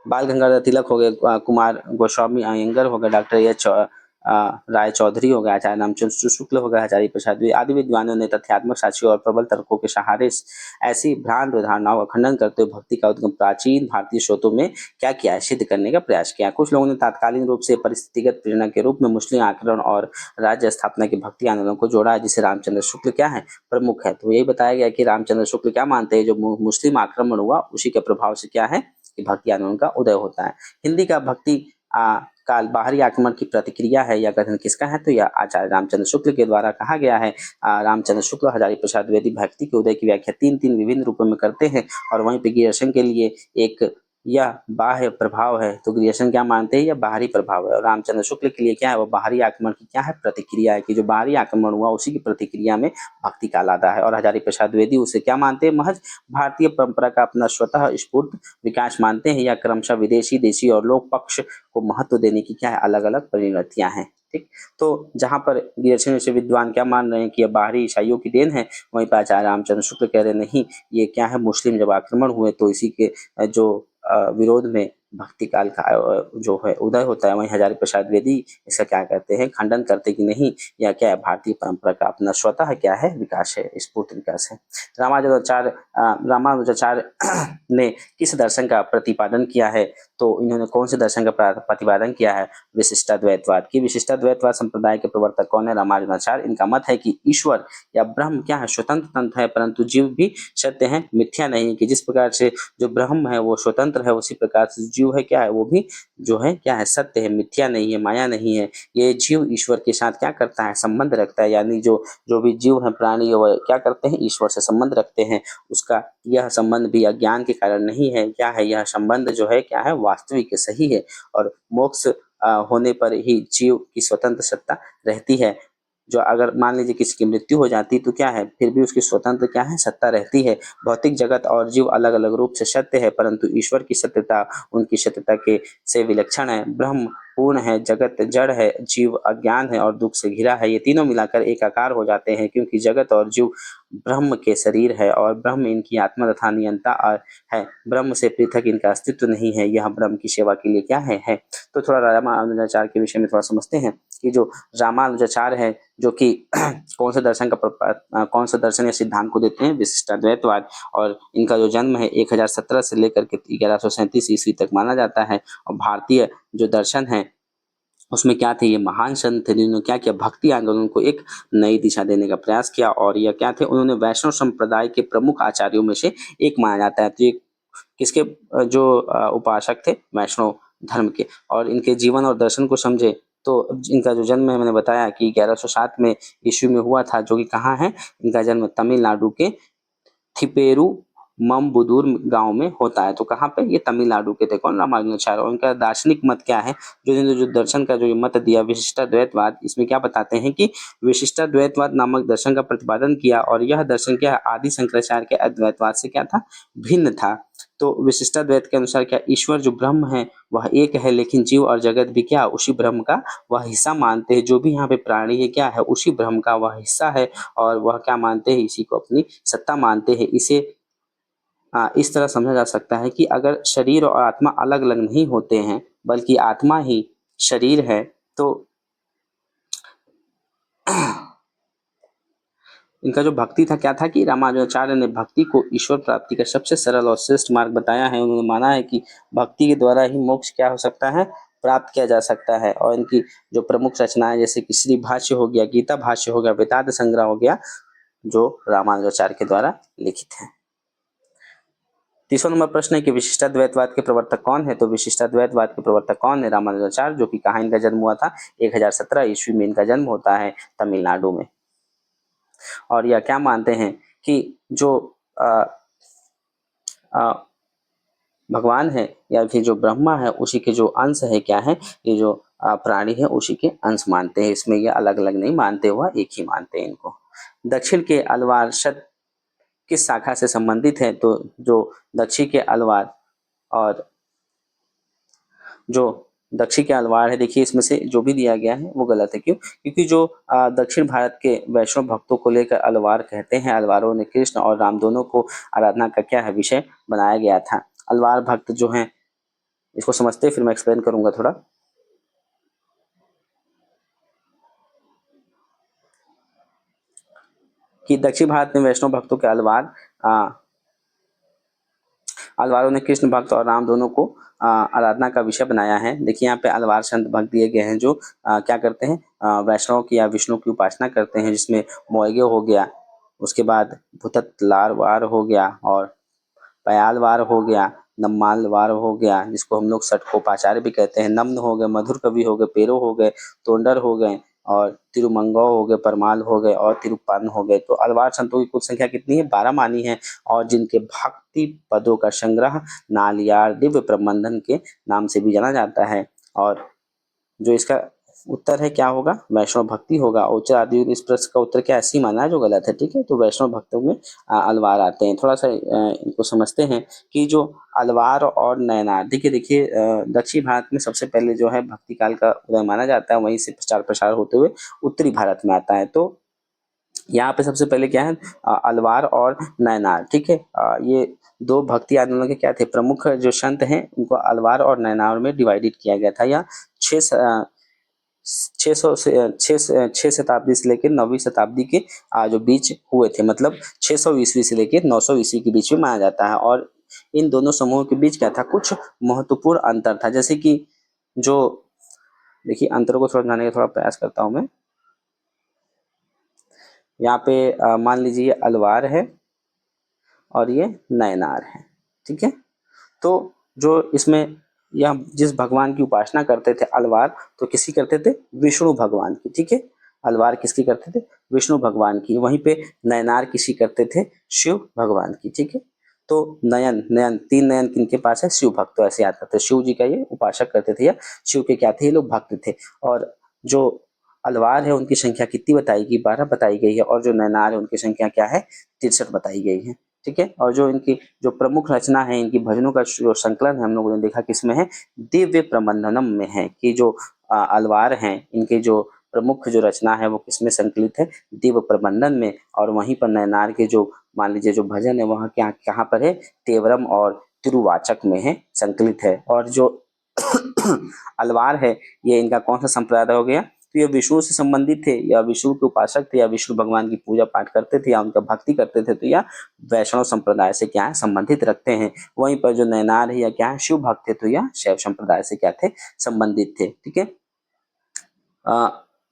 बाल गंगाधर तिलक हो गए, कुमार गोस्वामी अयंगर हो गए, डॉक्टर एच राय चौधरी हो गया, आचार्य रामचंद्र शुक्ल हो गया, हजारी प्रसाद आदि विद्वानों ने तथ्यात्मक साक्ष्यों और प्रबल तर्कों के सहारे ऐसी भ्रांत धारणाओं का खंडन करते हुए भक्ति का उद्गम प्राचीन भारतीय स्रोतों में क्या किया है? सिद्ध करने का प्रयास किया। कुछ लोगों ने तात्कालिक रूप से परिस्थितिगत प्रेरणा के रूप में मुस्लिम आक्रमण और राज्य स्थापना के भक्ति आंदोलन को जोड़ा है, जिसे रामचंद्र शुक्ल क्या है? प्रमुख है। तो यही बताया गया कि रामचंद्र शुक्ल क्या मानते हैं? जो मुस्लिम आक्रमण हुआ उसी के प्रभाव से क्या है कि भक्ति आंदोलन का उदय होता है। हिंदी का भक्ति काल बाहरी आक्रमण की प्रतिक्रिया है, यह कथन किसका है? तो यह आचार्य रामचंद्र शुक्ल के द्वारा कहा गया है। रामचंद्र शुक्ल, हजारी प्रसाद द्विवेदी भक्ति के उदय की व्याख्या तीन विभिन्न रूपों में करते हैं, और वहीं पे ग्रियर्सन के लिए एक यह बाह्य प्रभाव है, तो ग्रियर्सन क्या मानते हैं? यह बाहरी प्रभाव है। और रामचंद्र शुक्ल के लिए क्या है? वो बाहरी आक्रमण की क्या है? प्रतिक्रिया है, कि जो बाहरी आक्रमण हुआ उसी की प्रतिक्रिया में भक्ति काल आता है। और हजारी प्रसाद द्विवेदी उसे क्या मानते हैं? महज भारतीय परंपरा का अपना स्वतः स्फूर्त विकास मानते हैं, या क्रमशः विदेशी, देशी और लोक पक्ष को महत्व देने की क्या है? अलग अलग परिणतियां हैं। ठीक, तो जहां पर ग्रियर्सन जैसे विद्वान क्या मान रहे हैं कि यह बाहरी ईसाइयों की देन है, वहीं पर आचार्य रामचंद्र शुक्ल कह रहे नहीं, ये क्या है? मुस्लिम जब आक्रमण हुए तो इसी के जो विरोध में भक्ति काल का जो है उदय होता है। वहीं हजारी प्रसाद द्विवेदी इसका क्या कहते हैं? खंडन करते कि नहीं, यह क्या है? भारतीय परंपरा का अपना स्वतः क्या है? विकास है, स्फूर्त विकास है। रामानुजाचार्य ने किस दर्शन का प्रतिपादन किया है? तो इन्होंने कौन से दर्शन का प्रतिपादन किया है? विशिष्टाद्वैतवाद की। विशिष्टाद्वैतवाद संप्रदाय के प्रवर्तक कौन है? रामानुजाचार्य। इनका मत है कि ईश्वर या ब्रह्म क्या है? स्वतंत्र तंत्र है, परंतु जीव भी सत्य है, मिथ्या नहीं। कि जिस प्रकार से जो ब्रह्म है वो स्वतंत्र है, उसी प्रकार से जीव है क्या है? वो भी जो है क्या है? सत्य है, मिथ्या नहीं है, माया नहीं है। ये जीव ईश्वर के साथ क्या करता है? संबंध रखता है। यानी जो जो भी जीव है, प्राणी, वो क्या करते हैं? ईश्वर से संबंध रखते हैं। उसका यह संबंध भी अज्ञान के कारण नहीं है। क्या है? यह संबंध जो है क्या है? वास्तविक सही है। और मोक्ष होने पर ही जीव की स्वतंत्र सत्ता रहती है। जो अगर मान लीजिए किसी की मृत्यु हो जाती तो क्या है? फिर भी उसकी स्वतंत्र क्या है? सत्ता रहती है। भौतिक जगत और जीव अलग अलग रूप से सत्य है, परंतु ईश्वर की सत्यता उनकी सत्यता के से विलक्षण है। ब्रह्म पूर्ण है, जगत जड़ है, जीव अज्ञान है और दुख से घिरा है। ये तीनों मिलाकर एक आकार हो जाते हैं, क्योंकि जगत और जीव ब्रह्म के शरीर है, और ब्रह्म इनकी आत्मा तथा नियंता है। ब्रह्म से पृथक इनका अस्तित्व नहीं है। यह ब्रह्म की सेवा के लिए क्या है? तो थोड़ा रामानुजाचार्य के विषय में थोड़ा समझते हैं कि जो रामानुजाचार्य है, जो कि कौन सा दर्शन या सिद्धांत को देते हैं? विशिष्टाद्वैतवाद। और इनका जो जन्म है 1017 से लेकर के 1137 ईस्वी तक माना जाता है। और भारतीय जो दर्शन है उसमें क्या थे? ये महान संत थे जिन्होंने क्या किया? भक्ति आंदोलन को एक नई दिशा देने का प्रयास किया। और यह क्या थे? उन्होंने वैष्णव संप्रदाय के प्रमुख आचार्यों में से एक माना जाता है। तो ये किसके जो उपासक थे? वैष्णव धर्म के। और इनके जीवन और दर्शन को समझे तो इनका जो जन्म है, मैंने बताया कि 1107 में ईस्वी में हुआ था, जो कि कहाँ है? इनका जन्म तमिलनाडु के थिपेरू मम्बुदूर गांव में होता है। तो कहाँ पे? ये तमिलनाडु के थे। कौन? रामानुजाचार्य। और उनका दार्शनिक मत क्या है? जो दर्शन का जो ये मत दिया विशिष्टाद्वैतवाद, इसमें क्या बताते हैं कि विशिष्टाद्वैतवाद नामक दर्शन का प्रतिपादन किया, और यह दर्शन क्या है? आदि शंकराचार्य के अद्वैतवाद से क्या था? भिन्न था। तो विशिष्टाद्वैत के अनुसार क्या? ईश्वर जो ब्रह्म है वह एक है, लेकिन जीव और जगत भी क्या? उसी ब्रह्म का वह हिस्सा मानते हैं। जो भी यहाँ पे प्राणी है क्या है? उसी ब्रह्म का वह हिस्सा है, और वह क्या मानते हैं? इसी को अपनी सत्ता मानते हैं। इसे इस तरह समझा जा सकता है कि अगर शरीर और आत्मा अलग अलग नहीं होते हैं, बल्कि आत्मा ही शरीर है, तो इनका जो भक्ति था क्या था कि रामानुजाचार्य ने भक्ति को ईश्वर प्राप्ति का सबसे सरल और श्रेष्ठ मार्ग बताया है। उन्होंने माना है कि भक्ति के द्वारा ही मोक्ष क्या हो सकता है? प्राप्त किया जा सकता है। और इनकी जो प्रमुख रचनाएं जैसे कि श्री भाष्य हो गया, गीता भाष्य हो गया, वेदांत संग्रह हो गया, जो रामानुजाचार्य के द्वारा लिखित है। 30वां नंबर प्रश्न है कि विशिष्टाद्वैतवाद के प्रवर्तक कौन है? तो विशिष्टाद्वैतवाद के प्रवर्तक कौन है? रामानुजाचार्य, जो कि कहाँ इनका जन्म हुआ था? 1017 ईस्वी में इनका जन्म होता है तमिलनाडु में। और यह क्या मानते हैं कि जो भगवान है या फिर जो ब्रह्मा है उसी के जो अंश है क्या है? ये जो प्राणी है उसी के अंश मानते हैं। इसमें ये अलग अलग नहीं मानते, हुआ एक ही मानते हैं इनको। दक्षिण के अलवार शत किस शाखा से संबंधित है? तो जो दक्षिण के अलवार और जो दक्षिण के अलवार है, देखिए इसमें से जो भी दिया गया है वो गलत है। क्यों? क्योंकि जो दक्षिण भारत के वैष्णव भक्तों को लेकर अलवार कहते हैं। अलवारों ने कृष्ण और राम दोनों को आराधना का क्या है? विषय बनाया गया था। अलवार भक्त जो हैं, इसको समझते फिर मैं एक्सप्लेन करूंगा थोड़ा। कि दक्षिण भारत में वैष्णव भक्तों के अलवारों ने कृष्ण भक्त और राम दोनों को आराधना का विषय बनाया है। देखिए यहाँ पे अलवार संत भक्त दिए गए हैं जो क्या करते हैं? वैष्णव की या विष्णु की उपासना करते हैं, जिसमें मोयगे हो गया, उसके बाद भूततलारवार हो गया, और पयालवार हो गया, नम्मालवार हो गया, जिसको हम लोग षटकोपाचार्य भी कहते हैं, नम्न हो गए, मधुर कवि हो गए, पेरो हो गए, तोंडर हो गए, और तिरुमंगव हो गए, परमाल हो गए, और तिरुप्पान हो गए। तो अलवार संतों की कुल संख्या कितनी है? 12 मानी है, और जिनके भक्ति पदों का संग्रह नालियार दिव्य प्रबंधन के नाम से भी जाना जाता है। और जो इसका उत्तर है क्या होगा? वैष्णव भक्ति होगा। उच्च आदि इस प्रश्न का उत्तर क्या ऐसी माना है जो गलत है। ठीक है, तो वैष्णव भक्तों में अलवार आते हैं। थोड़ा सा इनको समझते हैं कि जो अलवार और नयनार, देखिए दक्षिण भारत में सबसे पहले जो है भक्ति काल का उदय माना जाता है, वहीं से प्रचार प्रसार होते हुए उत्तरी भारत में आता है। तो यहाँ पे सबसे पहले क्या है? अलवार और नयनार। ठीक है, ये दो भक्ति आंदोलन के क्या थे? प्रमुख जो संत हैं उनको अलवार और नयनार में डिवाइडेड किया गया था। या 6 शताब्दी से लेकर 9वीं शताब्दी के जो बीच हुए थे, मतलब 600 ईस्वी से लेकर 900 ईस्वी के बीच में माना जाता है। और इन दोनों समूहों के बीच क्या था? कुछ महत्वपूर्ण अंतर था। जैसे कि जो देखिए अंतरों को समझाने का थोड़ा प्रयास करता हूं मैं। यहाँ पे मान लीजिए अलवार है और ये नयनार है। ठीक है, तो जो इसमें यह जिस भगवान की उपासना करते थे अलवार, तो किसकी करते थे? विष्णु भगवान की। ठीक है, अलवार किसकी करते थे? विष्णु भगवान की। वहीं पे नयनार किसी करते थे? शिव भगवान की। ठीक है, तो नयन नयन 3 नयन किनके पास है? शिव भक्त। तो ऐसे याद करते, शिव जी का ये उपासक करते थे, या शिव के क्या थे? ये लोग भक्त थे। और जो अलवार है उनकी संख्या कितनी बताई गई? 12 बताई गई है। और जो नयनार है उनकी संख्या क्या है? 63 बताई गई है। ठीक है, और जो इनकी जो प्रमुख रचना है, इनकी भजनों का जो संकलन है, हम लोगों ने देखा किसमें है? दिव्य प्रबंधनम में है। कि जो अलवार हैं इनके जो प्रमुख जो रचना है वो किसमें संकलित है? दिव्य प्रबंधन में। और वहीं पर नयनार के जो मान लीजिए जो भजन है वहाँ क्या कहाँ पर है? तेवरम और तिरुवाचक में है, संकलित है। और जो अलवार है ये इनका कौन सा संप्रदाय हो गया? तो ये विष्णु से संबंधित थे, या विष्णु के उपासक थे, या विष्णु भगवान की पूजा पाठ करते थे, या उनका भक्ति करते थे, तो या वैष्णव संप्रदाय से क्या है? संबंधित रखते हैं। वहीं पर जो नयनार है या क्या है? शिव भक्त थे, तो या शैव संप्रदाय से क्या थे? संबंधित थे। ठीक है,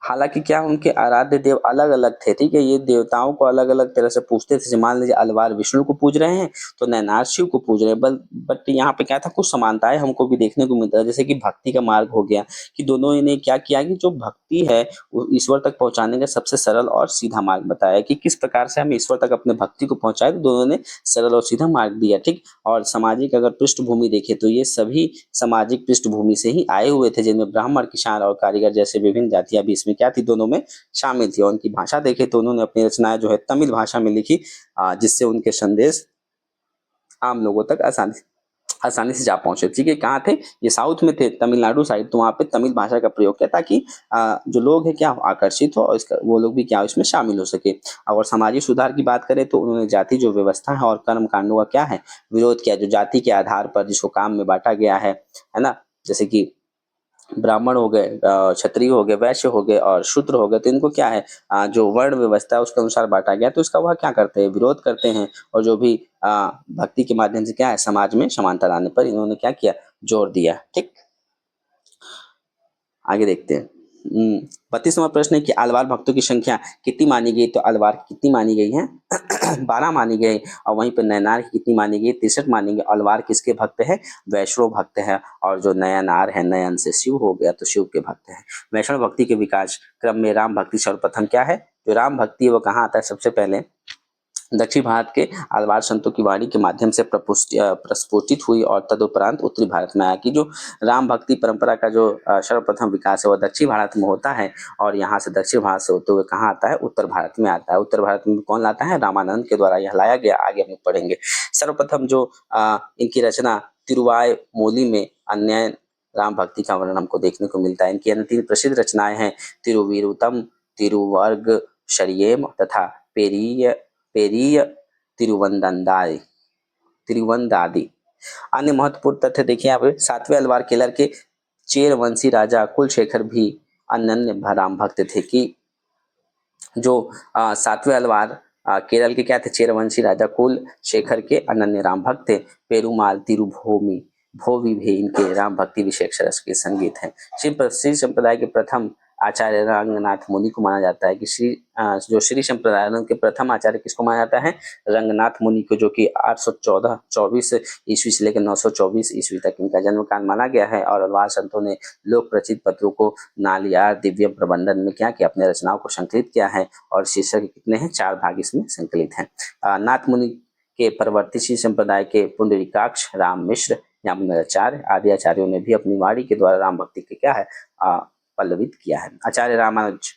हालांकि क्या उनके आराध्य देव अलग अलग थे, ठीक है, ये देवताओं को अलग अलग तरह से पूजते थे। जैसे मान लीजिए अलवार विष्णु को पूज रहे हैं तो नैनार शिव को पूज रहे हैं, बट यहाँ पे क्या था, कुछ समानताएं हमको भी देखने को मिलता है। जैसे कि भक्ति का मार्ग हो गया कि दोनों ने क्या किया कि जो भक्ति है वो ईश्वर तक पहुंचाने का सबसे सरल और सीधा मार्ग बताया कि किस प्रकार से हम ईश्वर तक अपने भक्ति को पहुंचाए, तो दोनों ने सरल और सीधा मार्ग दिया, ठीक। और सामाजिक अगर पृष्ठभूमि देखें तो ये सभी सामाजिक पृष्ठभूमि से ही आए हुए थे, जिनमें ब्राह्मण, किसान और कारीगर जैसे विभिन्न जातियां भी इसमें क्या थी, दोनों में शामिल थी। और उनकी भाषा देखें तो उन्होंने अपनी रचनाएं जो है तमिल भाषा में लिखी, जिससे उनके संदेश आम लोगों तक आसानी से जा पहुंचे, ठीक है। कहाँ थे, ये साउथ में थे, तमिलनाडु साइड, तो वहाँ पे तमिल भाषा का प्रयोग किया ताकि जो लोग हैं क्या आकर्षित हो और इसका वो लोग भी क्या इसमें शामिल हो सके। और सामाजिक सुधार की बात करें तो उन्होंने जाति जो व्यवस्था है और कर्म कांडों का क्या है विरोध किया, जो जाति के आधार पर जिसको काम में बांटा गया है ना, जैसे कि ब्राह्मण हो गए, क्षत्रिय हो गए, वैश्य हो गए और शूद्र हो गए, तो इनको क्या है जो वर्ण व्यवस्था है उसके अनुसार बांटा गया, तो इसका वह क्या करते हैं विरोध करते हैं। और जो भी भक्ति के माध्यम से क्या है समाज में समानता लाने पर इन्होंने क्या किया जोर दिया, ठीक। आगे देखते हैं। 32वां प्रश्न है कि अलवार भक्तों की संख्या कितनी मानी गई, तो अलवार की कितनी मानी गई है 12 मानी गई। और वहीं पर नयनार की कितनी मानी गई 63 मानी गई। अलवार किसके भक्त है वैष्णव भक्त है, और जो नयनार है नयन से शिव हो गया तो शिव के भक्त है। वैष्णव भक्ति के विकास क्रम में राम भक्ति सर्वप्रथम क्या है, जो राम भक्ति है वो कहाँ आता है, सबसे पहले दक्षिण भारत के अलवार संतों की वाणी के माध्यम से प्रस्फुटित हुई और तदुपरांत उत्तरी भारत में आया कि जो राम भक्ति परंपरा का जो सर्वप्रथम विकास है वह दक्षिण भारत में होता है, और यहाँ से दक्षिण भारत से होते हुए कहाँ आता है उत्तर भारत में आता है। उत्तर भारत में कौन लाता है, रामानंद के द्वारा यह लाया गया, आगे हम पढ़ेंगे। सर्वप्रथम जो इनकी रचना तिरुवाय मोली में अन्य राम भक्ति का वर्णन हमको देखने को मिलता है। इनकी अन्य 3 प्रसिद्ध रचनाएं हैं तिरुवीरुतम, तिरुवर्ग शरियम तथा पेरिय पेरिय तिरुवंदाई तिरुवंदादी। अन्य महत्वपूर्ण तथ्य देखिए यहाँ पे 7वें अलवार केरल के चेर वंशी राजा कुलशेखर भी अनन्य राम भक्त थे कि जो 7वें अलवार केरल के क्या थे चेरवंशी राजा कुलशेखर के अनन्य राम भक्त थे। पेरुमाल तिरुभूमि भोवी भी इनके राम भक्ति विशेष रस के संगीत हैं। श्री संप्रदाय के प्रथम आचार्य रंगनाथ मुनि को माना जाता है कि जो श्री संप्रदाय के प्रथम आचार्य किसको माना जाता है, रंगनाथ मुनि को, जो कि 824 ईस्वी से लेकर 924 ईस्वी तक इनका जन्म काल माना गया है। और अलवार संतों ने लोक प्रचित पत्रों को नालियार दिव्य प्रबंधन में क्या किया, अपने रचनाओं को संकलित किया है, और शीर्षक कितने हैं 4 भाग इसमें संकलित हैं। नाथ मुनि के परवर्ती श्री संप्रदाय के पुंडरीकाक्ष, राम मिश्र, यामुनाचार्य आदि आचार्यों ने भी अपनी वाणी के द्वारा राम भक्ति के क्या है पल्लवित किया है। आचार्य रामानुज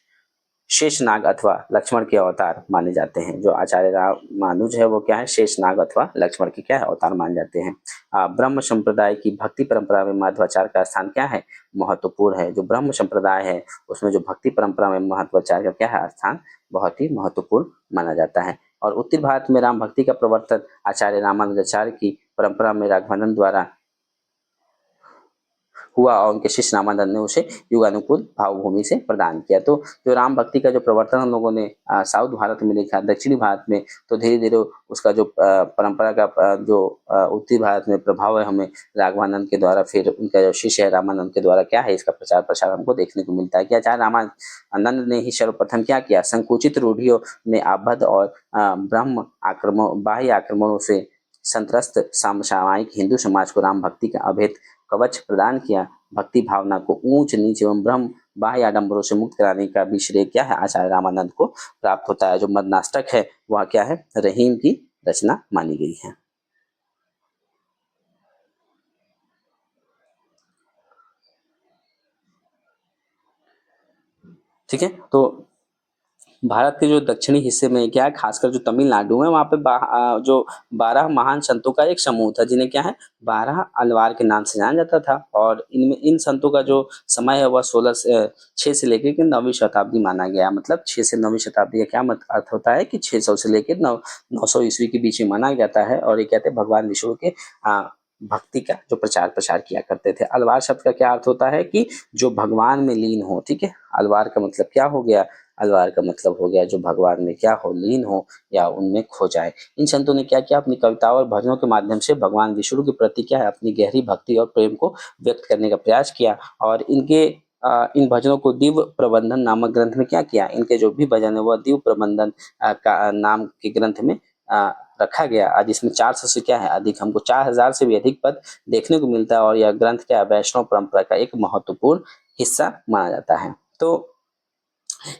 शेषनाग अथवा लक्ष्मण के अवतार माने जाते हैं। जो आचार्य रामानुज है वो क्या है शेषनाग अथवा लक्ष्मण के क्या है अवतार माने जाते हैं। ब्रह्म संप्रदाय की भक्ति परंपरा में माध्वाचार्य का स्थान क्या है महत्वपूर्ण है। जो ब्रह्म संप्रदाय है उसमें जो भक्ति परंपरा में माध्वाचार्य का क्या है स्थान बहुत ही महत्वपूर्ण माना जाता है। और उत्तर भारत में राम भक्ति का प्रवर्तन आचार्य रामानुजाचार्य की परंपरा में राघवानंद द्वारा हुआ, और उनके शिष्य रामानंद ने उसे युगानुकूल भावभूमि से प्रदान किया। तो जो राम भक्ति का जो प्रवर्तन हम लोगों ने साउथ भारत में देखा, दक्षिणी भारत में, तो धीरे धीरे उसका जो परंपरा का जो उत्तरी भारत में प्रभाव है हमें राघवानंद के द्वारा, फिर उनका जो शिष्य है रामानंद के द्वारा क्या है इसका प्रचार प्रसार हमको देखने को मिलता है। कि आचार्य रामानंद ने ही सर्वप्रथम क्या किया, संकुचित रूढ़ियों में आबद्ध और ब्रह्म आक्रमण बाह्य आक्रमणों से संत्रस्त सामयिक हिंदू समाज को राम भक्ति का अभेद कवच प्रदान किया। भक्ति भावना को ऊंच नीच एवं ब्रह्म बाह्य आडंबरों से मुक्त कराने का भी श्रेय क्या है आचार्य रामानंद को प्राप्त होता है। जो मदनाष्टक है वह क्या है रहीम की रचना मानी गई है। ठीक है, तो भारत के जो दक्षिणी हिस्से में क्या है खासकर जो तमिलनाडु है वहाँ पे जो 12 महान संतों का एक समूह था, जिन्हें क्या है 12 अलवार के नाम से जाना जाता था। और इनमें इन संतों का जो समय है वह 6 से लेकर के 9वीं शताब्दी माना गया। मतलब 6 से 9वीं शताब्दी का क्या अर्थ होता है कि 600 से लेकर 900 ईस्वी के बीच में माना जाता है। और ये कहते हैं भगवान विष्णु के भक्ति का जो प्रचार प्रसार किया करते थे। अलवार शब्द का क्या अर्थ होता है कि जो भगवान में लीन हो। ठीक है, अलवार का मतलब क्या हो गया, अलवार का मतलब हो गया जो भगवान में क्या हो लीन हो या उनमें खो जाए। इन संतों ने क्या किया, अपनी कविताओं और भजनों के माध्यम से भगवान विष्णु के प्रति क्या है अपनी गहरी भक्ति और प्रेम को व्यक्त करने का प्रयास किया। और इनके इन भजनों को दिव्य प्रबंधन नामक ग्रंथ में क्या किया, इनके जो भी भजन है वह दिव्य प्रबंधन का नाम के ग्रंथ में रखा गया। आज इसमें 400 से क्या है अधिक, हमको 4000 से भी अधिक पद देखने को मिलता है और यह ग्रंथ क्या वैष्णव परंपरा का एक महत्वपूर्ण हिस्सा माना जाता है। तो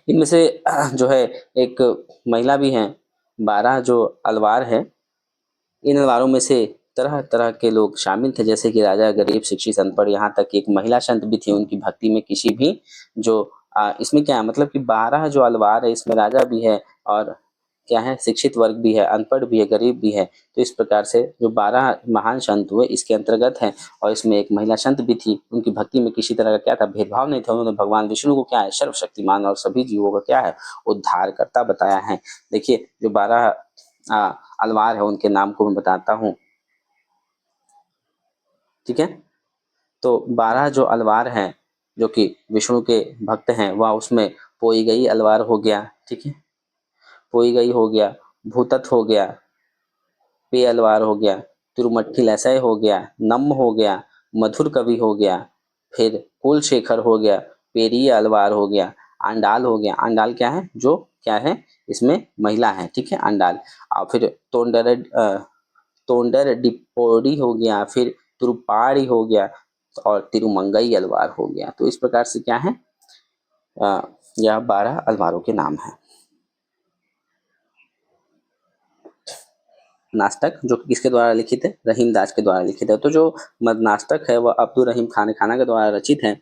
इनमें से जो है एक महिला भी है, 12 जो अलवार है, इन अलवारों में से तरह तरह के लोग शामिल थे, जैसे कि राजा, गरीब, शिक्षित, अनपढ़, यहाँ तक कि एक महिला संत भी थी। उनकी भक्ति में किसी भी जो इसमें क्या है मतलब कि 12 जो अलवार है, इसमें राजा भी है और क्या है शिक्षित वर्ग भी है, अनपढ़ भी है, गरीब भी है। तो इस प्रकार से जो 12 महान संत हुए इसके अंतर्गत है और इसमें एक महिला संत भी थी। उनकी भक्ति में किसी तरह का क्या था भेदभाव नहीं था। उन्होंने भगवान विष्णु को क्या है सर्वशक्तिमान और सभी जीवों का क्या है उद्धार करता बताया है। देखिए जो 12 अलवार है उनके नाम को मैं बताता हूँ, ठीक है। तो 12 जो अलवार हैं जो कि विष्णु के भक्त हैं वह उसमें पोई गई अलवार हो गया, ठीक है, पोई गई हो गया, भूतत हो गया, पे अलवार हो गया, तिरुमट्ठी लसय हो गया, नम हो गया, मधुर कवि हो गया, फिर कुलशेखर हो गया, पेरिय अलवार हो गया, आंडाल हो गया। आंडाल क्या है जो क्या है इसमें महिला है, ठीक है आंडाल। और फिर तोंडर डिपोड़ी हो गया, फिर तुरुपाड़ी हो गया और तिरुमंगई अलवार हो गया। तो इस प्रकार से क्या है यह 12 अलवारों के नाम हैं। नास्टक जो कि किसके द्वारा लिखित है, रहीम दास के द्वारा लिखित है। तो जो मदनाष्टक है वह अब्दुल रहीम खान खाना के द्वारा रचित है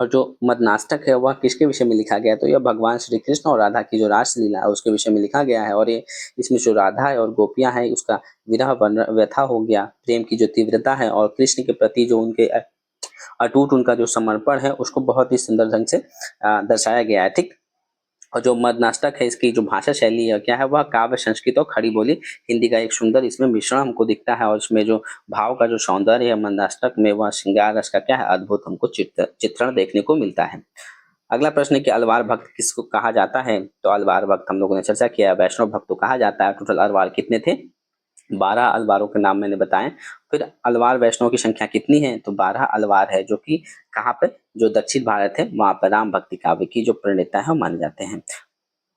और जो मदनाष्टक है वह किसके विषय में लिखा गया है? तो यह भगवान श्री कृष्ण और राधा की जो रासलीला है उसके विषय में लिखा गया है। और ये इसमें जो राधा है और गोपियां हैं उसका विरह व्यथा हो गया, प्रेम की जो तीव्रता है और कृष्ण के प्रति जो उनके अटूट उनका जो समर्पण है उसको बहुत ही सुंदर ढंग से दर्शाया गया है, ठीक। और जो मदनाष्टक है इसकी जो भाषा शैली है क्या है वह काव्य, संस्कृत और खड़ी बोली हिंदी का एक सुंदर इसमें मिश्रण हमको दिखता है। और इसमें जो भाव का जो सौंदर्य है मदनाष्टक में वह श्रृंगार रस का क्या है अद्भुत हमको चित्रण देखने को मिलता है। अगला प्रश्न है कि अलवार भक्त किसको कहा जाता है? तो अलवार भक्त हम लोगों ने चर्चा किया, वैष्णव भक्त को कहा जाता है। टोटल अलवार कितने थे? 12 अलवारों के नाम मैंने बताए। फिर अलवार वैष्णव की संख्या कितनी है? तो 12 अलवार है जो कि कहाँ पे जो दक्षिण भारत है वहां पर राम भक्ति काव्य की जो प्रणेता है वो माने जाते हैं।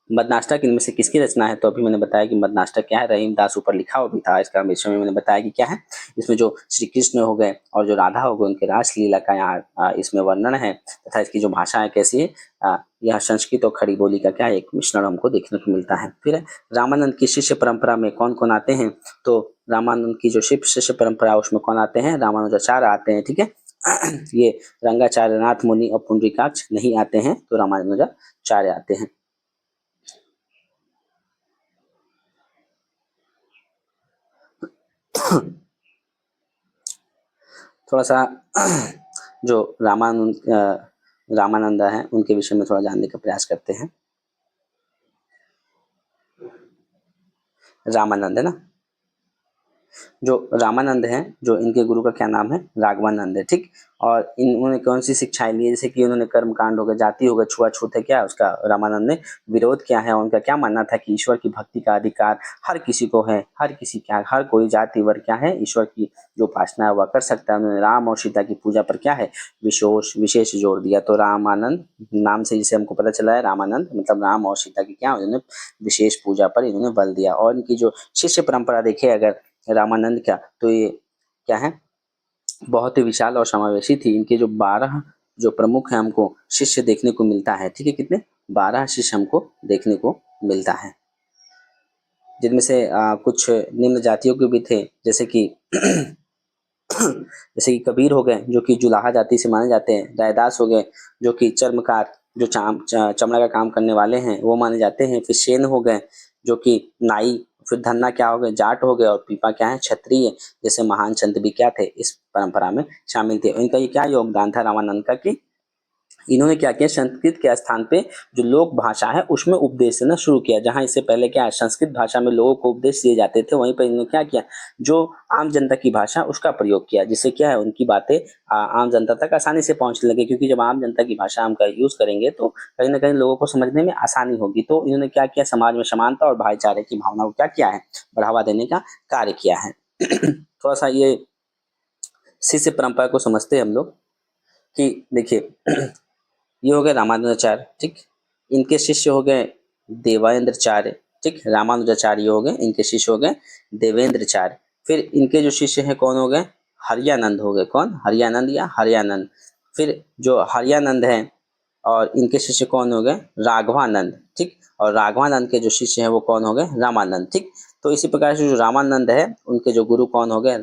मदनाष्टक इनमें से किसकी रचना है? तो अभी मैंने बताया कि मदनाष्टक क्या है रहीम दास ऊपर लिखा हुआ भी था। इसका विषय में मैंने बताया कि क्या है इसमें जो श्री कृष्ण हो गए और जो राधा हो गए उनके रासलीला का यहाँ इसमें वर्णन है तथा इसकी जो भाषा है कैसी है यह संस्कृत और खड़ी बोली का क्या है एक मिश्रण हमको देखने को मिलता है। फिर रामानंद की शिष्य परंपरा में कौन कौन आते हैं? तो रामानंद की जो शिष्य परंपरा उसमें कौन आते हैं? रामानुजाचार्य आते हैं, ठीक है। ये रंगाचार्य, नाथ मुनि और पुंडरीकाक्ष नहीं आते हैं, तो रामानुजाचार्य आते हैं। थोड़ा सा जो रामानंद है उनके विषय में थोड़ा जानने का प्रयास करते हैं। रामानंद है ना, जो रामानंद हैं जो इनके गुरु का क्या नाम है? राघवानंद है, ठीक। और इन्होंने कौन सी शिक्षाएं ली? जैसे कि उन्होंने कर्म कांड हो गया, जाति हो गया, छुआछूत है क्या उसका रामानंद ने विरोध किया है। उनका क्या मानना था कि ईश्वर की भक्ति का अधिकार हर किसी को है, हर किसी क्या हर कोई जाति वर्ग क्या है ईश्वर की जो उपासना है वह कर सकता है। उन्होंने राम और सीता की पूजा पर क्या है विशेष जोर दिया। तो रामानंद नाम से जिसे हमको पता चला है रामानंद मतलब राम और सीता की क्या उन्होंने विशेष पूजा पर इन्होंने बल दिया। और इनकी जो शिष्य परंपरा देखे अगर रामानंद का तो ये क्या है बहुत ही विशाल और समावेशी थी। इनके जो 12 जो प्रमुख है हमको शिष्य देखने को मिलता है, ठीक है। कितने? 12 शिष्य हमको देखने को मिलता है, जिनमें से कुछ निम्न जातियों के भी थे जैसे कि जैसे कि कबीर हो गए जो कि जुलाहा जाति से माने जाते हैं। रैदास हो गए जो कि चर्मकार जो चमड़ा का काम करने वाले हैं वो माने जाते हैं। फिर सेन हो गए जो कि नाई। फिर धन्ना क्या हो गए? जाट हो गए। और पीपा क्या है? क्षत्रिय। जैसे महान संत भी क्या थे इस परंपरा में शामिल थे। इनका ये क्या योगदान था रामानंद का कि इन्होंने क्या किया संस्कृत के स्थान पे जो लोक भाषा है उसमें उपदेश देना शुरू किया। जहां इससे पहले क्या है संस्कृत भाषा में लोगों को उपदेश दिए जाते थे वहीं पर इन्होंने क्या किया जो आम जनता की भाषा उसका प्रयोग किया, जिससे क्या है उनकी बातें आम जनता तक आसानी से पहुंचने लगे। क्योंकि जब आम जनता की भाषा हम का यूज करेंगे तो कहीं ना कहीं लोगों को समझने में आसानी होगी। तो इन्होंने क्या किया समाज में समानता और भाईचारे की भावना को क्या किया है बढ़ावा देने का कार्य किया है। थोड़ा सा ये शिष्य परंपरा को समझते हैं हम लोग कि देखिए ये हो गए रामानुजाचार्य, ठीक। इनके शिष्य हो गए देवेंद्रचार्य, ठीक। रामानुजाचार्य हो गए, इनके शिष्य हो गए देवेंद्रचार्य। फिर इनके जो शिष्य हैं कौन हो गए, हरियानंद हो गए। कौन, हरियानंद या हरियानंद। फिर जो हरियानंद हैं और इनके शिष्य कौन हो गए, राघवानंद, ठीक। और राघवानंद के जो शिष्य हैं वो कौन हो गए, रामानंद, ठीक। तो इसी प्रकार से जो रामानंद है उनके जो गुरु कौन हो गए,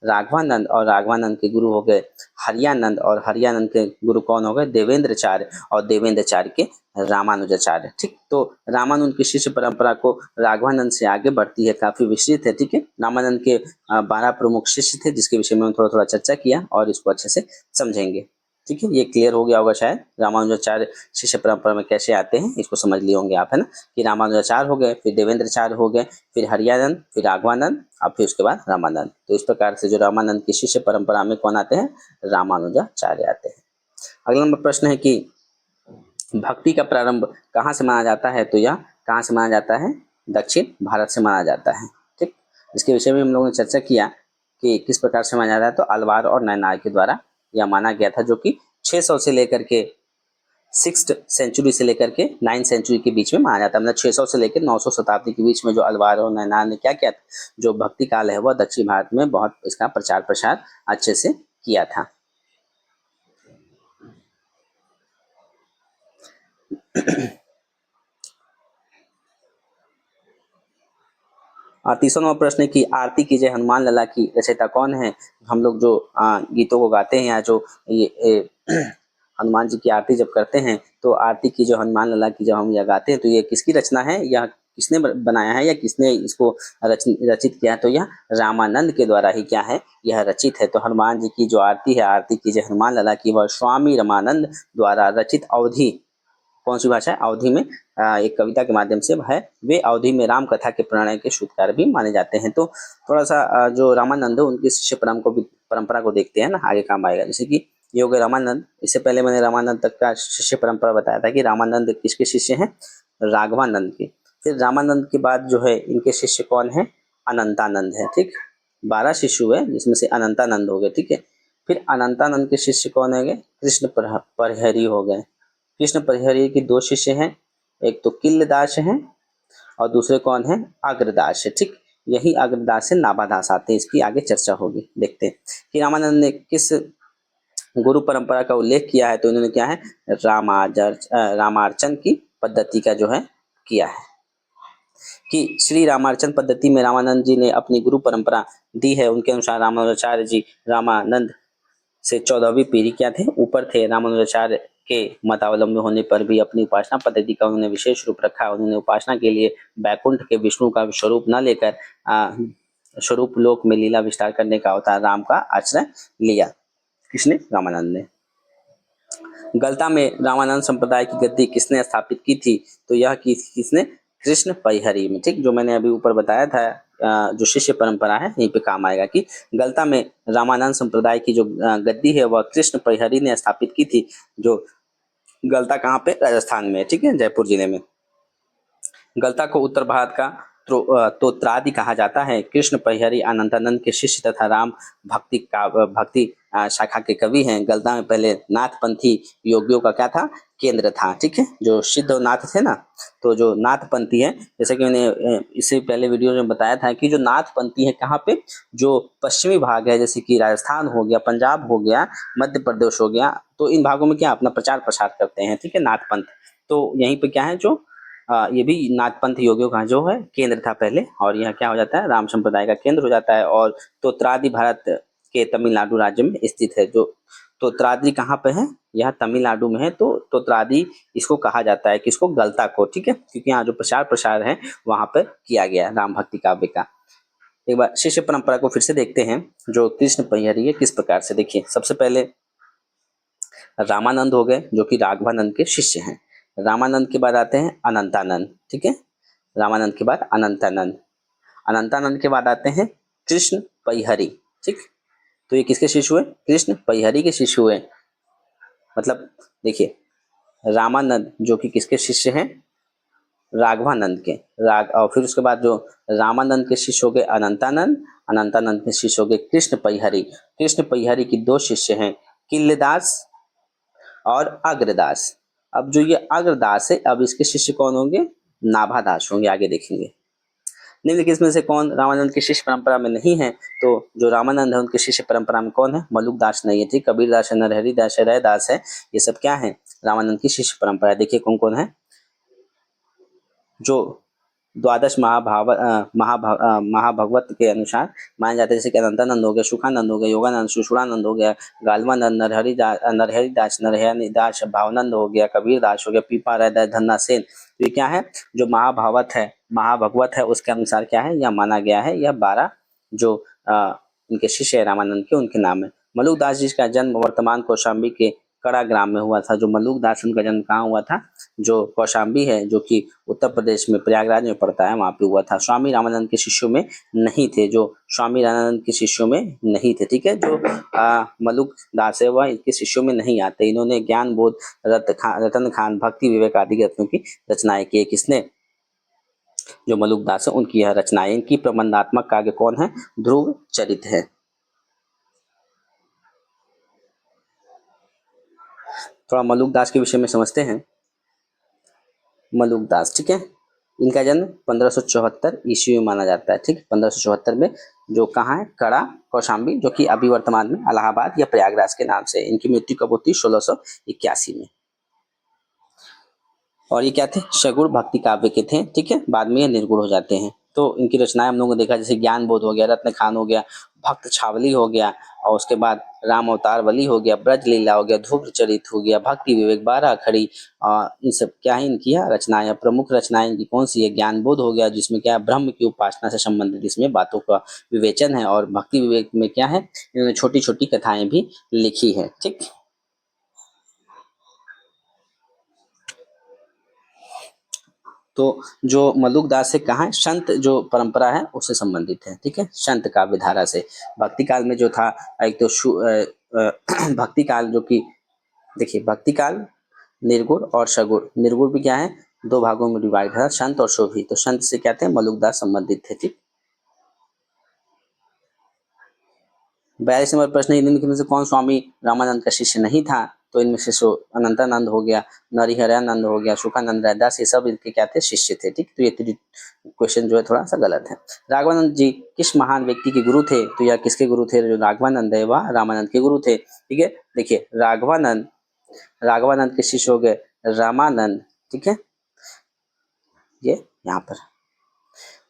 राघवानंद, और राघवानंद के गुरु हो गए हरियानंद, और हरियानंद के गुरु कौन हो गए, देवेंद्रचार्य, और देवेंद्रचार्य के रामानुजाचार्य, ठीक। तो रामानंद की शिष्य परंपरा को राघवानंद से आगे बढ़ती है, काफी विस्तृत है, ठीक है। रामानंद के 12 प्रमुख शिष्य थे, जिसके विषय में थोड़ा थोड़ा चर्चा किया और इसको अच्छे से समझेंगे, ठीक है। ये क्लियर हो गया होगा शायद, रामानुजाचार्य शिष्य परंपरा में कैसे आते हैं इसको समझ लिए होंगे आप, है ना। कि रामानुजाचार्य हो गए, फिर देवेंद्रचार्य हो गए, फिर हरियानंद, फिर राघवानंद, और फिर उसके बाद रामानंद। तो इस प्रकार से जो रामानंद की शिष्य परंपरा में कौन आते हैं, रामानुजाचार्य आते हैं। अगला नंबर प्रश्न है कि भक्ति का प्रारंभ कहाँ से माना जाता है, तो यह कहाँ से माना जाता है, दक्षिण भारत से माना जाता है, ठीक। इसके विषय में हम लोगों ने चर्चा किया कि किस प्रकार से माना जाता है, तो अलवार और नैनार के द्वारा यह माना गया था, जो कि 600 से लेकर के 6th सेंचुरी से लेकर के 9th सेंचुरी के बीच में माना जाता है। मतलब 600 से लेकर 900 शताब्दी के बीच में जो अलवार और नैनार ने क्या किया, जो भक्ति काल है वह दक्षिण भारत में बहुत इसका प्रचार प्रसार अच्छे से किया था। तीसरा नंबर प्रश्न है कि आरती कीजिए हनुमान लला की रचयिता कौन है। हम लोग जो गीतों को गाते हैं या जो ये हनुमान जी की आरती जब करते हैं, तो आरती की जो हनुमान लला की जब हम यह गाते हैं, तो ये किसकी रचना है, यह किसने बनाया है या किसने इसको रचित किया है, तो यह रामानंद के द्वारा ही क्या है, यह रचित है। तो हनुमान जी की जो आरती है, आरती कीजिए हनुमान लला की, वह स्वामी रामानंद द्वारा रचित अवधि, कौन सी भाषा है, अवधि में एक कविता के माध्यम से है। वे अवधि में राम कथा के प्रणय के सूत्रकार भी माने जाते हैं। तो थोड़ा सा जो रामानंद है उनकी शिष्य परंपरा को देखते हैं ना, आगे काम आएगा। जैसे कि ये हो गए रामानंद। इससे पहले मैंने रामानंद तक का शिष्य परंपरा बताया था कि रामानंद किसके शिष्य हैं, राघवानंद के। फिर रामानंद के बाद जो है इनके शिष्य कौन है, अनंतानंद है, ठीक। 12 शिष्य हुए जिसमें से अनंतानंद हो गए, ठीक है। फिर अनंतानंद के शिष्य कौन है, कृष्ण परिहरी हो गए। कृष्ण परिहरी के 2 शिष्य हैं, एक तो किल्लदास हैं और दूसरे कौन है, अग्रदास है, ठीक। यही अग्रदास से नाभादास आते हैं, इसकी आगे चर्चा होगी, देखते हैं कि रामानंद ने किस गुरु परंपरा का उल्लेख किया है। तो इन्होंने क्या है, रामार्चन की पद्धति का जो है किया है, कि श्री रामार्चन पद्धति में रामानंद जी ने अपनी गुरु परंपरा दी है। उनके अनुसार रामानुजाचार्य जी रामानंद से 14वीं पीढ़ी क्या थे, ऊपर थे। रामानुजाचार्य के मतावलंबी होने पर भी अपनी उपासना पद्धति का उन्होंने विशेष रूप रखा। उन्होंने उपासना के लिए बैकुंठ के विष्णु का स्वरूप न लेकर स्वरूप लोक में लीला विस्तार करने का अवतार राम का आश्रय लिया। किसने, रामानंद ने। गलता में रामानंद संप्रदाय की गद्दी किसने स्थापित की थी, तो यह की किसने, कृष्ण परिहरी में, ठीक। जो मैंने अभी ऊपर बताया था, जो शिष्य परंपरा है यहीं पे काम आएगा कि गलता में रामानंद संप्रदाय की जो गद्दी है वह कृष्ण परिहरी ने स्थापित की थी। जो गलता कहाँ पे, राजस्थान में, ठीक है, जयपुर जिले में। गलता को उत्तर भारत का तोत्रादि कहा जाता है। कृष्ण परिहरी अनंतानंद के शिष्य तथा राम भक्ति शाखा के कवि हैं। गलता में पहले नाथपंथी योगियों का क्या था, केंद्र था, ठीक है। जो सिद्ध नाथ थे ना, तो जो नाथपंथी है, जैसे कि मैंने इससे पहले वीडियो में बताया था कि जो नाथपंथी है कहाँ पे, जो पश्चिमी भाग है, जैसे कि राजस्थान हो गया, पंजाब हो गया, मध्य प्रदेश हो गया, तो इन भागों में क्या अपना प्रचार प्रसार करते हैं, ठीक है, नाथपंथ। तो यहीं पे क्या है, जो ये भी नाथपंथ योगियों का जो है केंद्र था पहले, और यह क्या हो जाता है, राम संप्रदाय का केंद्र हो जाता है। और तोत्रादि भारत के तमिलनाडु राज्य में स्थित है। जो तोत्रादि कहाँ पे है, यह तमिलनाडु में है। तो तोत्रादि इसको कहा जाता है, किसको, गलता को, ठीक है, क्योंकि यहाँ जो प्रचार प्रसार है वहां पर किया गया राम भक्ति काव्य का। एक बार शिष्य परंपरा को फिर से देखते हैं। जो कृष्ण परिहरी है किस प्रकार से, देखिए सबसे पहले रामानंद हो गए जो कि राघवानंद के शिष्य हैं। रामानंद के बाद आते हैं अनंतानंद, ठीक है। रामानंद के बाद अनंतानंद, अनंतानंद के बाद आते हैं कृष्ण परिहरी, ठीक। तो ये किसके शिष्य हुए, कृष्ण परिहरी के शिष्य हुए। मतलब देखिए, रामानंद जो कि किसके शिष्य हैं, राघवानंद के, और फिर उसके बाद जो रामानंद के शिष्य हो गए अनंतानंद, अनंतानंद के शिष्य हो गए कृष्ण परिहरी। कृष्ण परिहरी की 2 शिष्य हैं, किल्लदास और अग्रदास। अब जो ये अग्रदास है, अब इसके शिष्य कौन होंगे? नाभादास होंगे, आगे देखेंगे। निम्नलिखित में से कौन रामानंद की शिष्य परंपरा में नहीं है? तो जो रामानंद है उनके शिष्य परंपरा में कौन है? मलुकदास नहीं है, ठीक। कबीरदास है, नरहरि दास है, रैदास है, ये सब क्या है? रामानंद की शिष्य परंपरा है। देखिए कौन कौन है जो द्वादश महाभागवत के अनुसार माने जाते हैं, जैसे कि अनंतानंद हो गया, सुखानंद हो गया, योगानंद, सुषुणानंद हो गया, गालवानंद, नरहरि दास, भावानंद हो गया, कबीर दास हो गया, पीपा रैदास, धन्ना सेन। तो ये क्या है? जो महाभागवत है उसके अनुसार क्या है? यह माना गया है, यह 12 जो इनके शिष्य है रामानंद के, उनके नाम है। मलुकदास जी का जन्म वर्तमान कौशाम्बी के कड़ा ग्राम में हुआ था। जो मलुकदास, उनका जन्म कहाँ हुआ था? जो कौशाम्बी है, जो कि उत्तर प्रदेश में प्रयागराज में पड़ता है, वहाँ पे हुआ था। स्वामी रामानंद के शिष्यों में नहीं थे, जो स्वामी रामानंद के शिष्यों में नहीं थे, ठीक है। जो मलुकदास है वह इनके शिष्यों में नहीं आते। इन्होंने ज्ञान बोध, रतन खान, भक्ति विवेक आदि ग्रंथों की रचनाएं की। किसने? जो मलुकदास है उनकी यह रचनाएं। इनकी प्रबंधात्मक काव्य कौन है? ध्रुव चरित है। थोड़ा मलुकदास के विषय में समझते हैं। मलुकदास, ठीक है, इनका जन्म 1574 ईस्वी में माना जाता है, ठीक। 1574 में, जो कहाँ है? कड़ा कौशाम्बी, जो कि अभी वर्तमान में इलाहाबाद या प्रयागराज के नाम से। इनकी मृत्यु कब होती? 1681 में। और ये क्या थे? सगुण भक्ति काव्य के थे, ठीक है। बाद में ये निर्गुण हो जाते हैं। तो इनकी रचनाएं हम लोगों ने देखा, जैसे ज्ञान बोध हो गया, रत्न खान हो गया, भक्त छावली हो गया, और उसके बाद राम अवतार बली हो गया, ब्रज लीला हो गया, ध्रुव चरित हो गया, भक्ति विवेक, 12 खड़ी, इन सब क्या है इनकी रचनाएं। प्रमुख रचनाएं इनकी कौन सी है? ज्ञान बोध हो गया, जिसमें क्या है? ब्रह्म की उपासना से संबंधित इसमें बातों का विवेचन है। और भक्ति विवेक में क्या है? इन्होंने छोटी छोटी कथाएं भी लिखी है, ठीक। तो जो मलुकदास है कहाँ है? संत जो परंपरा है उससे संबंधित है, ठीक है, संत काव्य धारा से। भक्ति काल में जो था, एक तो भक्ति काल, जो कि देखिए, भक्ति काल निर्गुण और सगुण। निर्गुण भी क्या है? 2 भागों में डिवाइड है, संत और शोभी। तो संत से क्या थे? मलुकदास संबंधित थे, ठीक। 42 नंबर प्रश्न, निम्नलिखित में से कौन स्वामी रामानंद का शिष्य नहीं था? तो इनमें से अनंतानंद हो गया, नरिहरानंद हो गया, सुखानंद, रैदास, ये सब इनके क्या थे? शिष्य थे, ठीक। तो ये क्वेश्चन जो है थोड़ा सा गलत है। राघवानंद जी किस महान व्यक्ति के गुरु थे? तो यह किसके गुरु थे? जो राघवानंद है वह रामानंद के गुरु थे, ठीक है। देखिए राघवानंद के शिष्य हो गए रामानंद, ठीक है, ये यहाँ पर।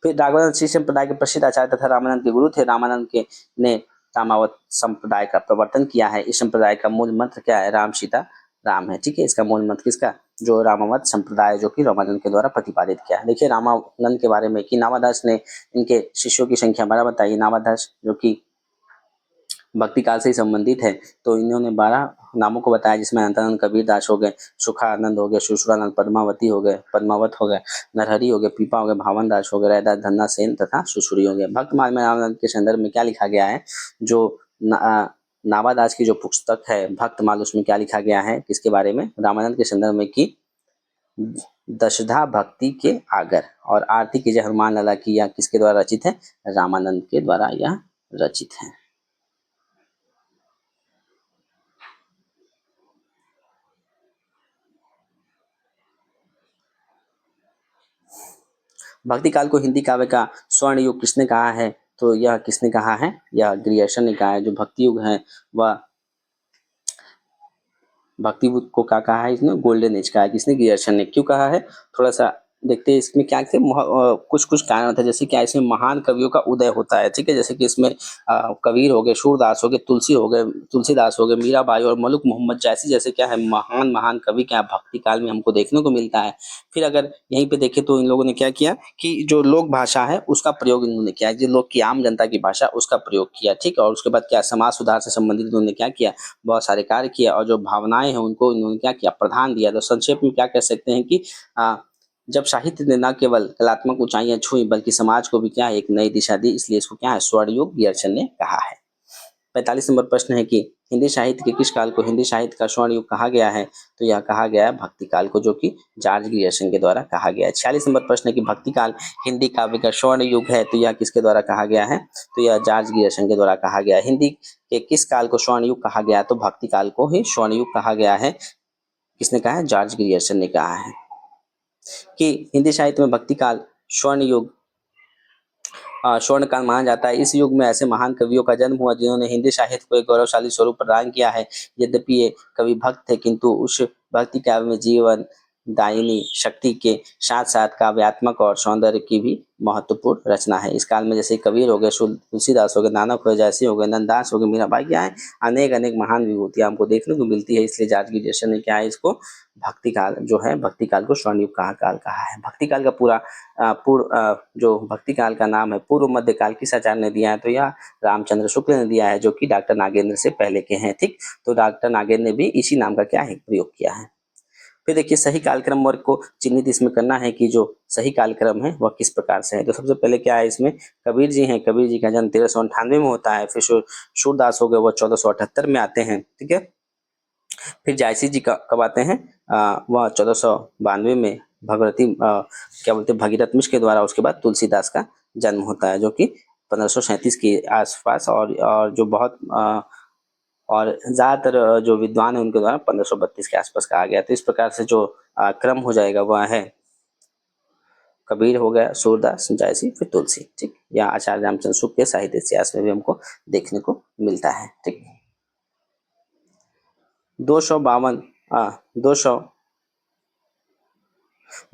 फिर राघवानंद शिष्य संप्रदाय के प्रसिद्ध आचार्य तथा रामानंद के गुरु थे। रामानंद के ने रामावत संप्रदाय का प्रवर्तन किया है। इस संप्रदाय का मूल मंत्र क्या है? राम सीता राम है, ठीक है। इसका मूल मंत्र किसका? जो रामावत संप्रदाय, जो कि रामानंद के द्वारा प्रतिपादित किया है। देखिए रामानंद के बारे में कि नावादास ने इनके शिष्यों की संख्या 12 बताई। नावादास जो कि भक्ति काल से ही संबंधित है, तो इन्होंने 12 नामों को बताया, जिसमें अनंतानंद, कबीर दास हो गए, सुखानंद हो गए, सुषुणानंद, पद्मावत हो गए, नरहरि हो गए, पीपा हो गए, भावन दास हो गए, रैदास, धन्ना सेन तथा सुसुरी हो गए। भक्त माल में रामानंद के संदर्भ में क्या लिखा गया है? जो नावादास की जो पुस्तक है भक्तमाल, उसमें क्या लिखा गया है? किसके बारे में? रामानंद के संदर्भ में कि दशधा भक्ति के आगर और आरती की जय हनुमान लाला की, यह किसके द्वारा रचित है? रामानंद के द्वारा यह रचित है। भक्ति काल को हिंदी काव्य का स्वर्ण युग किसने कहा है? तो यह किसने कहा है? यह ग्रियर्सन ने कहा है। जो भक्ति युग है वह भक्ति युग को क्या कहा है? इसने गोल्डन एज कहा है। किसने? ग्रियर्सन ने। क्यों कहा है? थोड़ा सा देखते हैं इसमें क्या थे। कुछ कुछ कारण होता है, जैसे क्या इसमें महान कवियों का उदय होता है, ठीक है। जैसे कि इसमें कबीर हो गए, सूरदास हो गए, तुलसीदास हो गए, मीराबाई और मलुक मोहम्मद जैसे जैसे क्या है महान महान कवि क्या भक्ति काल में हमको देखने को मिलता है। फिर अगर यहीं पे देखें तो इन लोगों ने क्या किया कि जो लोक भाषा है उसका प्रयोग इन्होंने किया, जो लोग की आम जनता की भाषा उसका प्रयोग किया, ठीक। और उसके बाद क्या समाज सुधार से संबंधित इन्होंने क्या किया? बहुत सारे कार्य किए, और जो भावनाएं हैं उनको इन्होंने क्या किया? प्रधान दिया। तो संक्षेप में क्या कह सकते हैं कि जब साहित्य ने न केवल कलात्मक ऊंचाइयां छुई बल्कि समाज को भी क्या है? एक नई दिशा दी, इसलिए इसको क्या है? स्वर्ण युग ग्रियर्सन ने कहा है। 45 नंबर प्रश्न है कि हिंदी साहित्य के किस काल को हिंदी साहित्य का स्वर्ण युग कहा गया है? तो यह कहा गया है भक्ति काल को, जो कि जॉर्ज ग्रियर्सन के द्वारा कहा गया है। 46 नंबर प्रश्न है कि भक्ति काल हिंदी काव्य का स्वर्ण युग है, तो यह किसके द्वारा कहा गया है? तो यह जॉर्ज ग्रियर्सन के द्वारा कहा गया है। हिंदी के किस काल को स्वर्ण युग कहा गया? तो भक्ति काल को ही स्वर्ण युग कहा गया है। किसने कहा है? जॉर्ज ग्रियर्सन ने कहा है कि हिंदी साहित्य में भक्ति काल स्वर्ण युग स्वर्ण काल माना जाता है। इस युग में ऐसे महान कवियों का जन्म हुआ जिन्होंने हिंदी साहित्य को एक गौरवशाली स्वरूप प्रदान किया है। यद्यपि ये कवि भक्त थे, किंतु उस भक्ति काव्य में जीवन दायिनी शक्ति के साथ साथ काव्यात्मक और सौंदर्य की भी महत्वपूर्ण रचना है। इस काल में जैसे कबीर हो गए, तुलसीदास हो गए, नानक हो गए, जयसी हो गए, नंददास हो गए, मीराबाई, क्या है, अनेक अनेक महान विभूतियां हमको देखने को मिलती है। इसलिए जॉर्ज ग्रियर्सन ने क्या है, इसको भक्ति काल जो है, भक्ति काल को स्वर्ण युग काल कहा है। भक्ति काल का पूरा जो भक्ति काल का नाम है पूर्व मध्य काल किस आचार्य ने दिया है? तो यह रामचंद्र शुक्ल ने दिया है, जो कि डॉक्टर नागेंद्र से पहले के हैं। ठीक, तो डॉक्टर नागेंद्र ने भी इसी नाम का क्या है, प्रयोग किया है। फिर देखिए सही कालक्रम वर्ग को चिन्हित इसमें करना है कि जो सही कालक्रम है वह किस प्रकार से है। तो सबसे पहले क्या है, इसमें कबीर जी हैं। कबीर जी का जन्म 1398 में होता है। फिर सूरदास हो गए, वह 1478 में आते हैं। ठीक है, फिर जायसी जी कब आते हैं? वह 1492 में भगवती क्या बोलते हैं, भगीरथ मिश्र के द्वारा। उसके बाद तुलसीदास का जन्म होता है, जो कि 1537 के आसपास, और जो बहुत और ज़्यादातर जो विद्वान है उनके द्वारा 1532 के आसपास कहा गया। तो इस प्रकार से जो क्रम हो जाएगा वह है कबीर हो गया, सूरदास, जायसी, फिर तुलसी। ठीक, या आचार्य रामचंद्र शुक्ल के साहित्य इतिहास में भी हमको देखने को मिलता है। ठीक, 252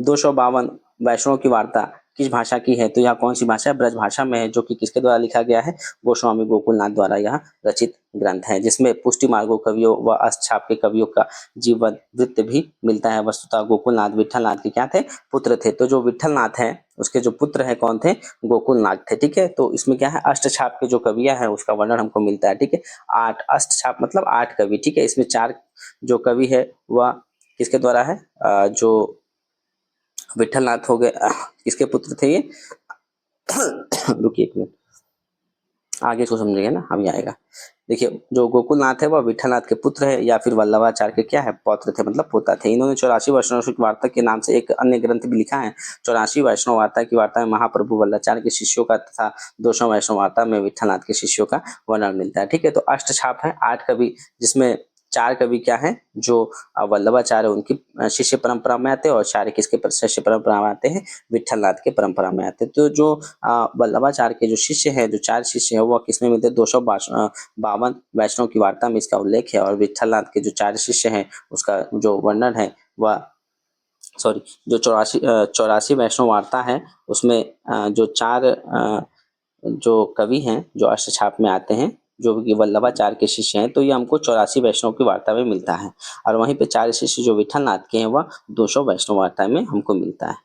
252 वैष्णव की वार्ता किस भाषा की है? तो यह कौन सी भाषा है? ब्रज भाषा में है, जो कि किसके द्वारा लिखा गया है? गोस्वामी गोकुलनाथ द्वारा यह रचित ग्रंथ है, जिसमें पुष्टि मार्गो कवियों व अष्टछाप के कवियों का जीवन वृत्त भी मिलता है। वस्तुतः गोकुलनाथ विठलनाथ के क्या थे? पुत्र थे। तो जो विठलनाथ है उसके जो पुत्र है कौन थे? गोकुलनाथ थे। ठीक है, तो इसमें क्या है, अष्टछाप के जो कवियां हैं उसका वर्णन हमको मिलता है। ठीक है, 8 अष्टछाप मतलब 8 कवि। ठीक है, इसमें 4 जो कवि है वह किसके द्वारा है? जो विठलनाथ हो गए, किसके पुत्र थे ये? रुकिए एक मिनट, आगे इसको समझेंगे ना, अभी आएगा। देखिए, जो गोकुलनाथ है वह विठलनाथ के पुत्र है, या फिर वल्लभाचार्य के क्या है? पौत्र थे, मतलब पोता थे। इन्होंने 84 वैष्णव की वार्ता के नाम से एक अन्य ग्रंथ भी लिखा है। 84 वैष्णव वार्ता की वार्ता में महाप्रभु वल्लभाचार्य के शिष्यों का तथा 200 वैष्णव वार्ता में विठलनाथ के शिष्यों का वर्णन मिलता है। ठीक है, तो अष्टछाप है 8 कवि, जिसमें 4 कवि क्या है? जो वल्लभाचार्य उनकी शिष्य परंपरा में आते हैं, और 4 किसके शिष्य परंपरा में आते हैं? विठलनाथ के परंपरा में आते हैं। तो जो वल्लभाचार्य के जो शिष्य हैं, जो 4 शिष्य हैं, वो किसमें मिलते हैं? 252 वैष्णव की वार्ता में इसका उल्लेख है। और विठलनाथ के जो 4 शिष्य हैं उसका जो वर्णन है वह जो 84 वैष्णव वार्ता है उसमें जो 4 जो कवि हैं जो अष्टछाप में आते हैं, जो कि वल्लभाचार्य के शिष्य हैं, तो ये हमको 84 वैष्णव की वार्ता में मिलता है। और वहीं पे 4 शिष्य जो विठलनाथ के हैं वह 200 वैष्णव वार्ता में हमको मिलता है।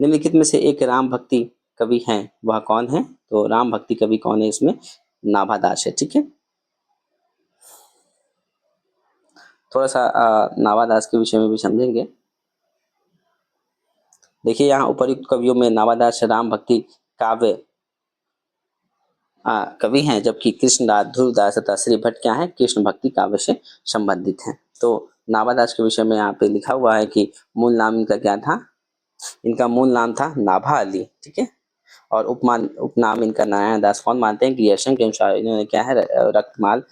निम्नलिखित में से एक राम भक्ति कवि हैं, वह कौन है? तो राम भक्ति कवि कौन है? इसमें नाभादास है। ठीक है, थोड़ा सा नाभादास के विषय में भी समझेंगे। देखिए, यहाँ उपर्युक्त कवियों में नाभादास राम भक्ति काव्य कवि हैं, जबकि कृष्णदास, ध्रुवदास तथा श्री भट्ट क्या है? कृष्ण भक्ति काव्य से संबंधित हैं। तो नाभादास के विषय में यहाँ पे लिखा हुआ है कि मूल नाम इनका क्या था? इनका मूल नाम था नाभा अली। ठीक है, और उपनाम इनका नारायण दास। कौन मानते हैं? ग्रियर्सन के अनुसार इन्होंने क्या है? रक्तमाल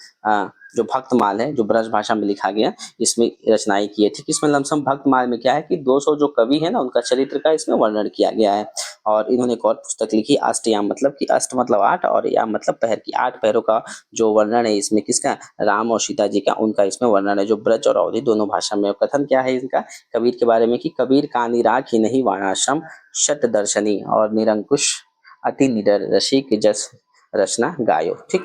जो भक्तमाल है, जो ब्रज भाषा में लिखा गया, इसमें रचनाएं की है। ठीक, इसमें लमसम भक्तमाल में क्या है कि 200 जो कवि है ना उनका चरित्र का इसमें वर्णन किया गया है। और इन्होंने एक और पुस्तक लिखी अष्टयाम, मतलब कि अष्ट मतलब 8 और याम मतलब पैर की, 8 पैरों का जो वर्णन है इसमें किसका? राम और सीता जी का, उनका इसमें वर्णन है, जो ब्रज और अवधि दोनों भाषा में। कथन क्या है इनका कबीर के बारे में कि कबीर का निराग ही नहीं वाणाश्रम शत दर्शनी और निरंकुश अति निडर रसिक जस रचना गायो। ठीक,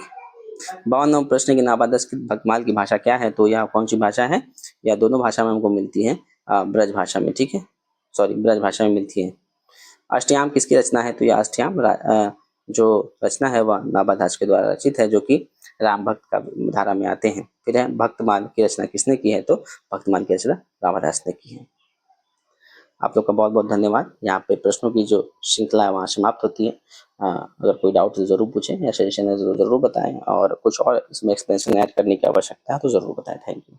52वां प्रश्न की नाभादास की भक्तमाल की भाषा क्या है? तो यह कौन सी भाषा है? यह दोनों भाषा में हमको मिलती है, ब्रज भाषा में। ठीक है, सॉरी, ब्रज भाषा में मिलती है। अष्टयाम किसकी रचना है? तो यह अष्टयाम जो रचना है वह नाभादास के द्वारा रचित है, जो कि राम भक्त का धारा में आते हैं। फिर है भक्तमाल की रचना किसने की है? तो भक्तमाल की रचना नाभादास ने की है। आप लोग का बहुत बहुत धन्यवाद। यहाँ पे प्रश्नों की जो श्रृंखला है वहाँ समाप्त होती है। अगर कोई डाउट तो ज़रूर पूछें, या सजेशन है तो ज़रूर बताएं, और कुछ और इसमें एक्सप्लेनेशन ऐड करने की आवश्यकता है तो ज़रूर बताएं। Thank you.